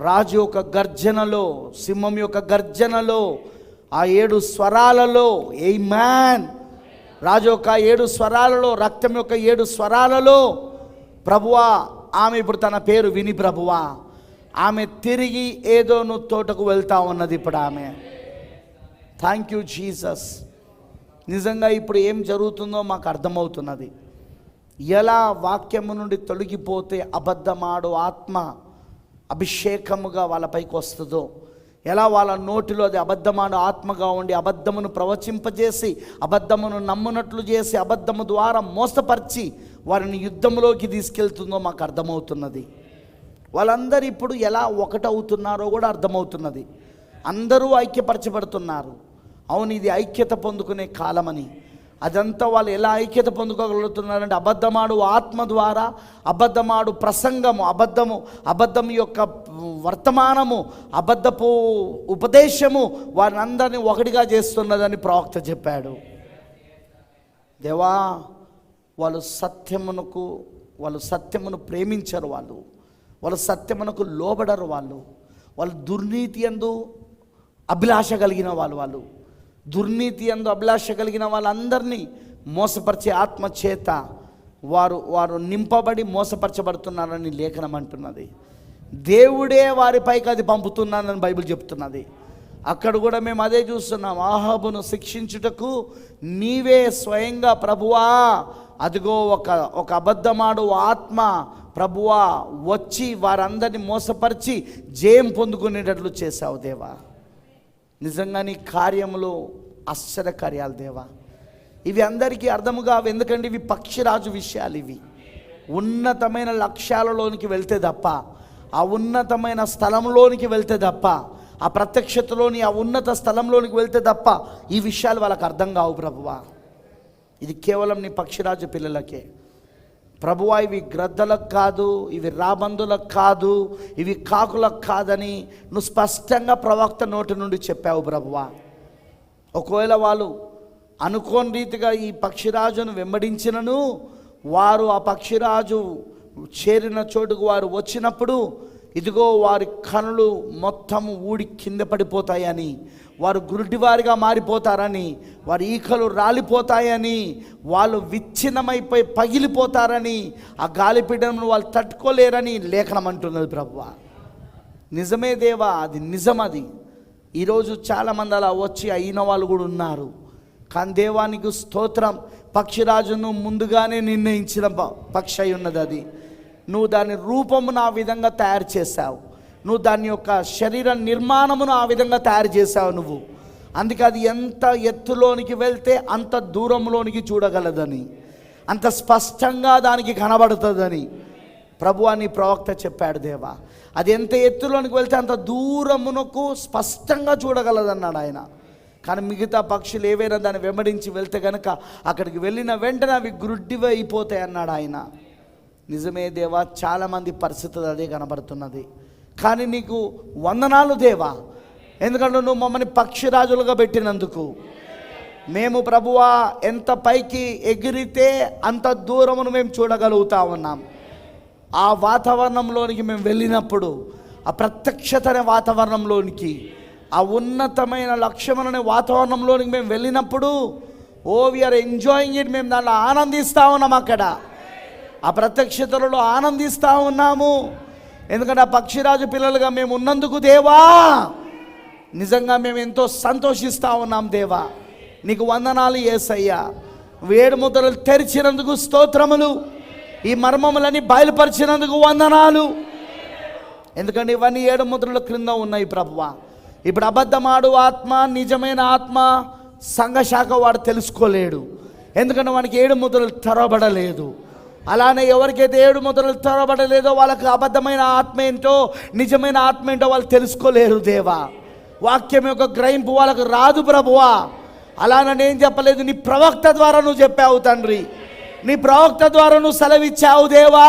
రాజు యొక్క గర్జనలో, సింహం యొక్క గర్జనలో, ఆ 7 స్వరాలలో, ఆమేన్, రాజు యొక్క 7 స్వరాలలో, రక్తం యొక్క 7 స్వరాలలో ప్రభువా ఆమె ఇప్పుడు తన పేరు విని ప్రభువా ఆమె తిరిగి ఏదోను తోటకు వెళ్తా ఉన్నది ఇప్పుడు ఆమె. Thank you Jesus. నిజంగా ఇప్పుడు ఏం జరుగుతుందో మాకు అర్థమవుతున్నది. ఎలా వాక్యము నుండి తొలగిపోతే అబద్ధమాడు ఆత్మ అభిషేకముగా వాళ్ళపైకి వస్తుందో, ఎలా వాళ్ళ నోటిలో అది అబద్ధమాడు ఆత్మగా ఉండి అబద్ధమును ప్రవచింపజేసి, అబద్ధమును నమ్మునట్లు చేసి, అబద్ధము ద్వారా మోసపరిచి వారిని యుద్ధంలోకి తీసుకెళ్తుందో మాకు అర్థమవుతున్నది. వాళ్ళందరూ ఇప్పుడు ఎలా ఒకటవుతున్నారో కూడా అర్థమవుతున్నది. అందరూ ఐక్యపరచబడుతున్నారు. అవును, ఇది ఐక్యత పొందుకునే కాలమని. అదంతా వాళ్ళు ఎలా ఐక్యత పొందుకోగలుగుతున్నారంటే అబద్ధమాడు ఆత్మ ద్వారా, అబద్ధమాడు ప్రసంగము, అబద్ధం యొక్క వర్తమానము, అబద్ధపు ఉపదేశము వారిని అందరినీ ఒకటిగా చేస్తున్నదని ప్రవక్త చెప్పాడు. దేవా, వాళ్ళు సత్యమును ప్రేమించరు, వాళ్ళు సత్యమునకు లోబడరు, వాళ్ళు దుర్నీతి యందు అభిలాష కలిగిన వాళ్ళు దుర్నీతి యందు అభిలాష కలిగిన వాళ్ళందరినీ మోసపరిచే ఆత్మ చేత వారు నింపబడి మోసపరచబడుతున్నారని లేఖనం అంటున్నది. దేవుడే వారిపైకి అది పంపుతున్నానని బైబిల్ చెప్తున్నది. అక్కడ కూడా మేము అదే చూస్తున్నాం. ఆహాబును శిక్షించుటకు నీవే స్వయంగా ప్రభువా, అదిగో ఒక అబద్ధమాడు ఆత్మ ప్రభువా వచ్చి వారందరినీ మోసపరిచి జయం పొందుకునేటట్లు చేశావు దేవా. నిజంగా నీ కార్యములు ఆశ్చర్యకార్యాలు దేవా. ఇవి అందరికీ అర్థము కావు, ఎందుకంటే ఇవి పక్షిరాజు విషయాలు. ఇవి ఉన్నతమైన లక్ష్యాలలోనికి వెళ్తే తప్ప, ఆ ఉన్నతమైన స్థలంలోనికి వెళ్తే తప్ప, ఆ ప్రత్యక్షతలోని ఆ ఉన్నత స్థలంలోనికి వెళ్తే తప్ప ఈ విషయాలు వాళ్ళకి అర్థం కావు ప్రభువా. ఇది కేవలం నీ పక్షిరాజు పిల్లలకే ప్రభువా. ఇవి గ్రద్దలకు కాదు, ఇవి రాబందులకు కాదు, ఇవి కాకులకు కాదని నువ్వు స్పష్టంగా ప్రవక్త నోటి నుండి చెప్పావు ప్రభువా. ఒకవేళ వాళ్ళు అనుకోని రీతిగా ఈ పక్షిరాజును వెంబడించినను, వారు ఆ పక్షిరాజు చేరిన చోటుకు వారు వచ్చినప్పుడు ఇదిగో వారి కనులు మొత్తం ఊడి కింద పడిపోతాయని, వారు గురుడివారిగా మారిపోతారని, వారి ఈకలు రాలిపోతాయని, వాళ్ళు విచ్ఛిన్నమైపోయి పగిలిపోతారని, ఆ గాలిపీడను వాళ్ళు తట్టుకోలేరని లేఖనం అంటున్నది ప్రభువా. నిజమే దేవా, అది నిజం. అది ఈరోజు చాలామంది అలా వచ్చి అయిన వాళ్ళు కూడా ఉన్నారు. కానీ దేవానికి స్తోత్రం, పక్షిరాజును ముందుగానే నిర్ణయించిన పక్షి అయి ఉన్నది అది. నువ్వు దాని రూపమును ఆ విధంగా తయారు చేశావు, నువ్వు దాని యొక్క శరీర నిర్మాణమును ఆ విధంగా తయారు చేశావు నువ్వు. అందుకే అది ఎంత ఎత్తులోనికి వెళ్తే అంత దూరంలోనికి చూడగలదని, అంత స్పష్టంగా దానికి కనబడుతుందని ప్రభువా నీ ప్రవక్త చెప్పాడు దేవా. అది ఎంత ఎత్తులోనికి వెళ్తే అంత దూరమునకు స్పష్టంగా చూడగలదన్నాడు ఆయన. కానీ మిగతా పక్షులు ఏవైనా దాన్ని వెంబడించి వెళ్తే కనుక అక్కడికి వెళ్ళిన వెంటనే అవి గ్రుడ్డివి అయిపోతాయి అన్నాడు ఆయన. నిజమే దేవా, చాలామంది పరిస్థితులు అదే కనబడుతున్నది. కానీ నీకు వందనాలు దేవా, ఎందుకంటే నువ్వు మమ్మల్ని పక్షిరాజులుగా పెట్టినందుకు. మేము ప్రభువా ఎంత పైకి ఎగిరితే అంత దూరమును మేము చూడగలుగుతా ఉన్నాం. ఆ వాతావరణంలోనికి మేము వెళ్ళినప్పుడు, ఆ ప్రత్యక్షత అనే వాతావరణంలోనికి, ఆ ఉన్నతమైన లక్ష్యం అనే వాతావరణంలోనికి మేము వెళ్ళినప్పుడు వీఆర్ ఎంజాయింగ్ ఇట్. మేము దాంట్లో ఆనందిస్తూ ఉన్నాం, అక్కడ ఆ ప్రత్యక్షతలలో ఆనందిస్తూ ఉన్నాము. ఎందుకంటే ఆ పక్షిరాజు పిల్లలుగా మేము ఉన్నందుకు దేవా నిజంగా మేము ఎంతో సంతోషిస్తూ ఉన్నాం దేవా. నీకు వందనాలు యేసయ్యా. 7 ముద్రలు తెరిచినందుకు స్తోత్రములు, ఈ మర్మములని బయలుపరిచినందుకు వందనాలు. ఎందుకంటే ఇవన్నీ 7 ముద్రల క్రింద ఉన్నాయి ప్రభువా. ఇప్పుడు అబద్ధమాడు ఆత్మ, నిజమైన ఆత్మ సంఘశాఖ వాడు తెలుసుకోలేడు, ఎందుకంటే వానికి 7 ముద్రలు తెరవబడలేదు. అలానే ఎవరికైతే 7 ముద్రలు తెరవబడలేదో వాళ్ళకి అబద్ధమైన ఆత్మ ఏంటో నిజమైన ఆత్మ ఏంటో వాళ్ళు తెలుసుకోలేరు దేవా. వాక్యం యొక్క గ్రహింపు వాళ్ళకు రాదు ప్రభువా. అలానే నేను చెప్పలేదు, నీ ప్రవక్త ద్వారా నువ్వు చెప్పావు తండ్రి, నీ ప్రవక్త ద్వారా నువ్వు సెలవిచ్చావు దేవా.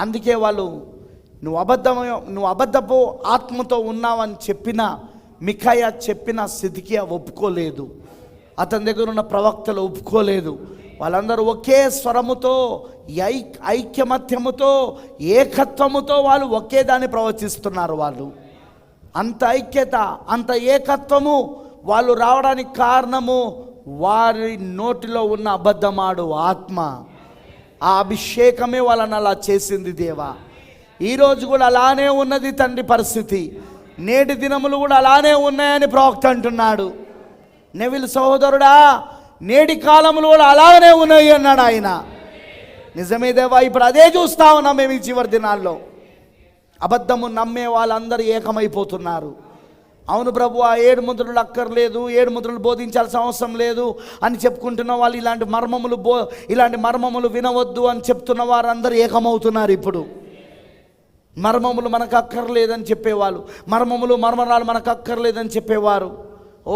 అందుకే వాళ్ళు నువ్వు అబద్ధపు ఆత్మతో ఉన్నావని చెప్పిన మిఖాయా చెప్పిన సిద్కియా ఒప్పుకోలేదు, అతని దగ్గర ఉన్న ప్రవక్తలు ఒప్పుకోలేదు. వాళ్ళందరూ ఒకే స్వరముతో, ఐక్యమత్యముతో, ఏకత్వముతో వాళ్ళు ఒకే దాన్ని ప్రవచిస్తున్నారు. వాళ్ళు అంత ఐక్యత, అంత ఏకత్వము వాళ్ళు రావడానికి కారణము వారి నోటిలో ఉన్న అబద్ధమాడు ఆత్మ. ఆ అభిషేకమే వాళ్ళని అలా చేసింది దేవా. ఈరోజు కూడా అలానే ఉన్నది తండ్రి పరిస్థితి. నేటి దినములు కూడా అలానే ఉన్నాయని ప్రవక్త అంటున్నాడు. నెవిల్ సహోదరుడా, నేటి కాలములు కూడా అలానే ఉన్నాయి అన్నాడు ఆయన. నిజమే దేవా, ఇప్పుడు అదే చూస్తా ఉన్నాం మేము ఈ చివరి దినాల్లో. అబద్ధము నమ్మే వాళ్ళందరూ ఏకమైపోతున్నారు. అవును ప్రభు, ఆ 7 ముద్రలు అక్కర్లేదు, 7 ముద్రలు బోధించాల్సిన అవసరం లేదు అని చెప్పుకుంటున్న వాళ్ళు, ఇలాంటి మర్మములు వినవద్దు అని చెప్తున్న వారందరూ ఏకమవుతున్నారు. ఇప్పుడు మర్మములు మనకు అక్కర్లేదని చెప్పేవాళ్ళు, మర్మరాలు మనకు అక్కర్లేదని చెప్పేవారు. ఓ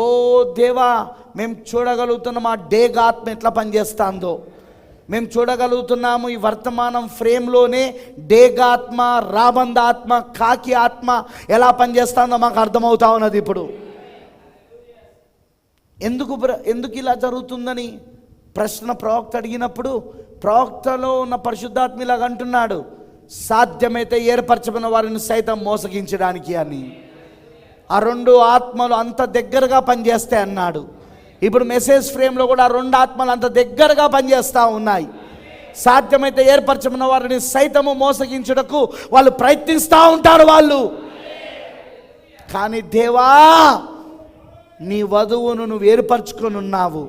దేవా, మేము చూడగలుగుతున్నాం ఆ డేగాత్మ ఎట్లా పనిచేస్తుందో. మేము చూడగలుగుతున్నాము ఈ వర్తమానం ఫ్రేమ్లోనే డేగాత్మ, రాబందాత్మ, కాకి ఆత్మ ఎలా పనిచేస్తుందో మాకు అర్థమవుతా ఉన్నది. ఇప్పుడు ఎందుకు ఇలా జరుగుతుందని ప్రశ్న ప్రవక్త అడిగినప్పుడు, ప్రవక్తలో ఉన్న పరిశుద్ధాత్మ ఇలాగ అంటున్నాడు, సాధ్యమైతే ఏర్పరచబడిన వారిని సైతం మోసగించడానికి అని. ఆ 2 ఆత్మలు అంత దగ్గరగా పనిచేస్తాయి అన్నాడు. ఇప్పుడు మెసేజ్ ఫ్రేమ్లో కూడా 2 ఆత్మలు అంత దగ్గరగా పనిచేస్తూ ఉన్నాయి. సాధ్యమైతే ఏర్పరచమన్న వారిని సైతము మోసగించుటకు వాళ్ళు ప్రయత్నిస్తూ ఉంటారు వాళ్ళు. కానీ దేవా, నీ వధువును నువ్వు ఏర్పరచుకొని ఉన్నావు,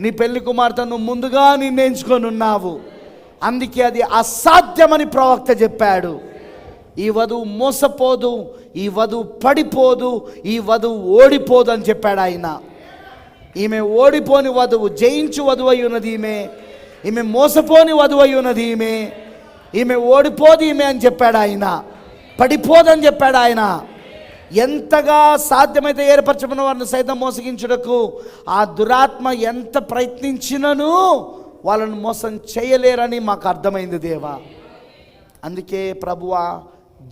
నీ పెళ్లి కుమార్తెను ముందుగా నిర్ణయించుకొని ఉన్నావు. అందుకే అది అసాధ్యమని ప్రవక్త చెప్పాడు. ఈ వధువు మోసపోదు, ఈ వధువు పడిపోదు, ఈ వధువు ఓడిపోదు అని చెప్పాడు ఆయన. ఈమె ఓడిపోని వధువు, జయించు వధువు అయి ఉన్నది ఈమె. ఈమె మోసపోని వధువు అయి ఉన్నది ఈమె. ఈమె ఓడిపోదు ఈమె అని చెప్పాడు ఆయన. పడిపోదని చెప్పాడు ఆయన. ఎంతగా సాధ్యమైతే ఏర్పరచమన్న వారిని సైతం మోసగించుటకు ఆ దురాత్మ ఎంత ప్రయత్నించినను వాళ్ళను మోసం చేయలేరని మాకు అర్థమైంది దేవా. అందుకే ప్రభువా,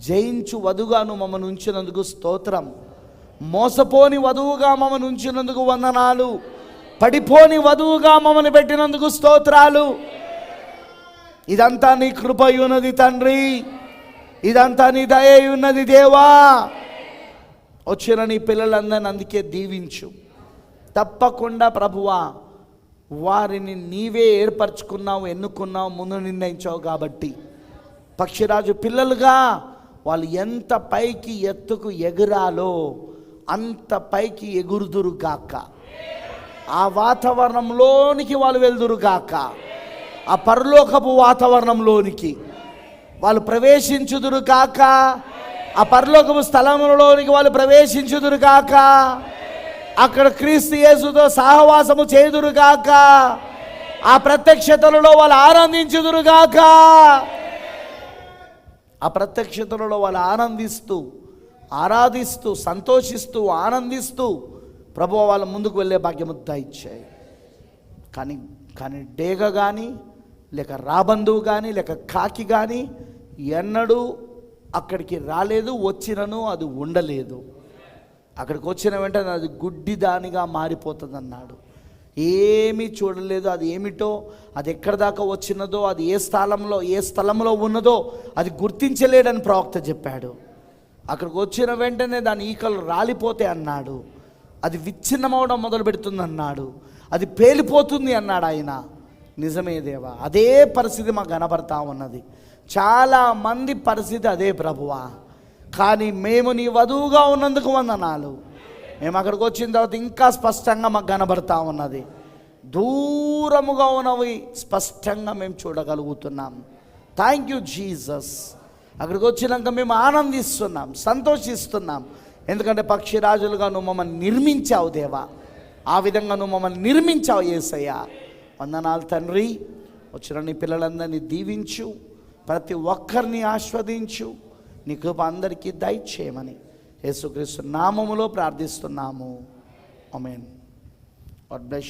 జయించు వధువుగాను మమ్మల్ని ఉంచినందుకు స్తోత్రం. మోసపోని వధువుగా మమ్మల్ని ఉంచినందుకు వందనాలు. పడిపోని వధువుగా మమ్మల్ని పెట్టినందుకు స్తోత్రాలు. ఇదంతా నీ కృప ఉన్నది తండ్రి, ఇదంతా నీ దయ ఉన్నది దేవా. వచ్చిన నీ పిల్లలందరినీ అందుకే దీవించు. తప్పకుండా ప్రభువా, వారిని నీవే ఏర్పరచుకున్నావు, ఎన్నుకున్నావు, ముందు నిర్ణయించావు కాబట్టి పక్షిరాజు పిల్లలుగా వాళ్ళు ఎంత పైకి ఎత్తుకు ఎగురాలో అంత పైకి ఎగురుదురు గాక. ఆ వాతావరణంలోనికి వాళ్ళు వెళ్దురు గాక. ఆ పరలోకపు వాతావరణంలోనికి వాళ్ళు ప్రవేశించుదురు కాక. ఆ పరలోకపు స్థలంలోనికి వాళ్ళు ప్రవేశించుదురు కాక. అక్కడ క్రీస్తు యేసుతో సహవాసము చేదురు గాక. ఆ ప్రత్యక్షతలలో వాళ్ళు ఆనందించుదురు గాక. ఆ ప్రత్యక్షతలలో వాళ్ళు ఆనందిస్తూ, ఆరాధిస్తూ, సంతోషిస్తూ, ఆనందిస్తూ ప్రభువా వాళ్ళ ముందుకు వెళ్ళే భాగ్యము దయచేయి. కానీ డేగ కానీ, లేక రాబందువు కానీ, లేక కాకి కానీ ఎన్నడూ అక్కడికి రాలేదు. వచ్చినను అది ఉండలేదు. అక్కడికి వచ్చిన వెంటనే అది గుడ్డి దానిగా మారిపోతుంది అన్నాడు. ఏమీ చూడలేదు. అది ఏమిటో, అది ఎక్కడి దాకా వచ్చినదో, అది ఏ స్థలంలో ఉన్నదో అది గుర్తించలేడని ప్రవక్త చెప్పాడు. అక్కడికి వచ్చిన వెంటనే దాని ఈకలు రాలిపోతే అన్నాడు. అది విచ్ఛిన్నమవడం మొదలు పెడుతుంది అన్నాడు. అది పేలిపోతుంది అన్నాడు ఆయన. నిజమే దేవా, అదే పరిస్థితి మాకు కనబడతా ఉన్నది. చాలామంది పరిస్థితి అదే ప్రభువా. కానీ మేము నీ వధువుగా ఉన్నందుకు వందనాలు. మేము అక్కడికి వచ్చిన తర్వాత ఇంకా స్పష్టంగా మాకు కనబడతా ఉన్నది. దూరముగా ఉన్నవి స్పష్టంగా మేము చూడగలుగుతున్నాం. Thank you Jesus. అక్కడికి వచ్చినాక మేము ఆనందిస్తున్నాం, సంతోషిస్తున్నాం. ఎందుకంటే పక్షిరాజులుగా నువ్వు మమ్మల్ని నిర్మించావు దేవా. ఆ విధంగా నువ్వు మమ్మల్ని నిర్మించావు యేసయ్యా. వందనాలు తండ్రి. వచ్చిన నీ పిల్లలందరినీ దీవించు, ప్రతి ఒక్కరిని ఆస్వాదించు. నీ కృప అందరికీ దయచేయమని యేసుక్రీస్తు నామములో ప్రార్థిస్తున్నాము. ఆమేన్. God bless you.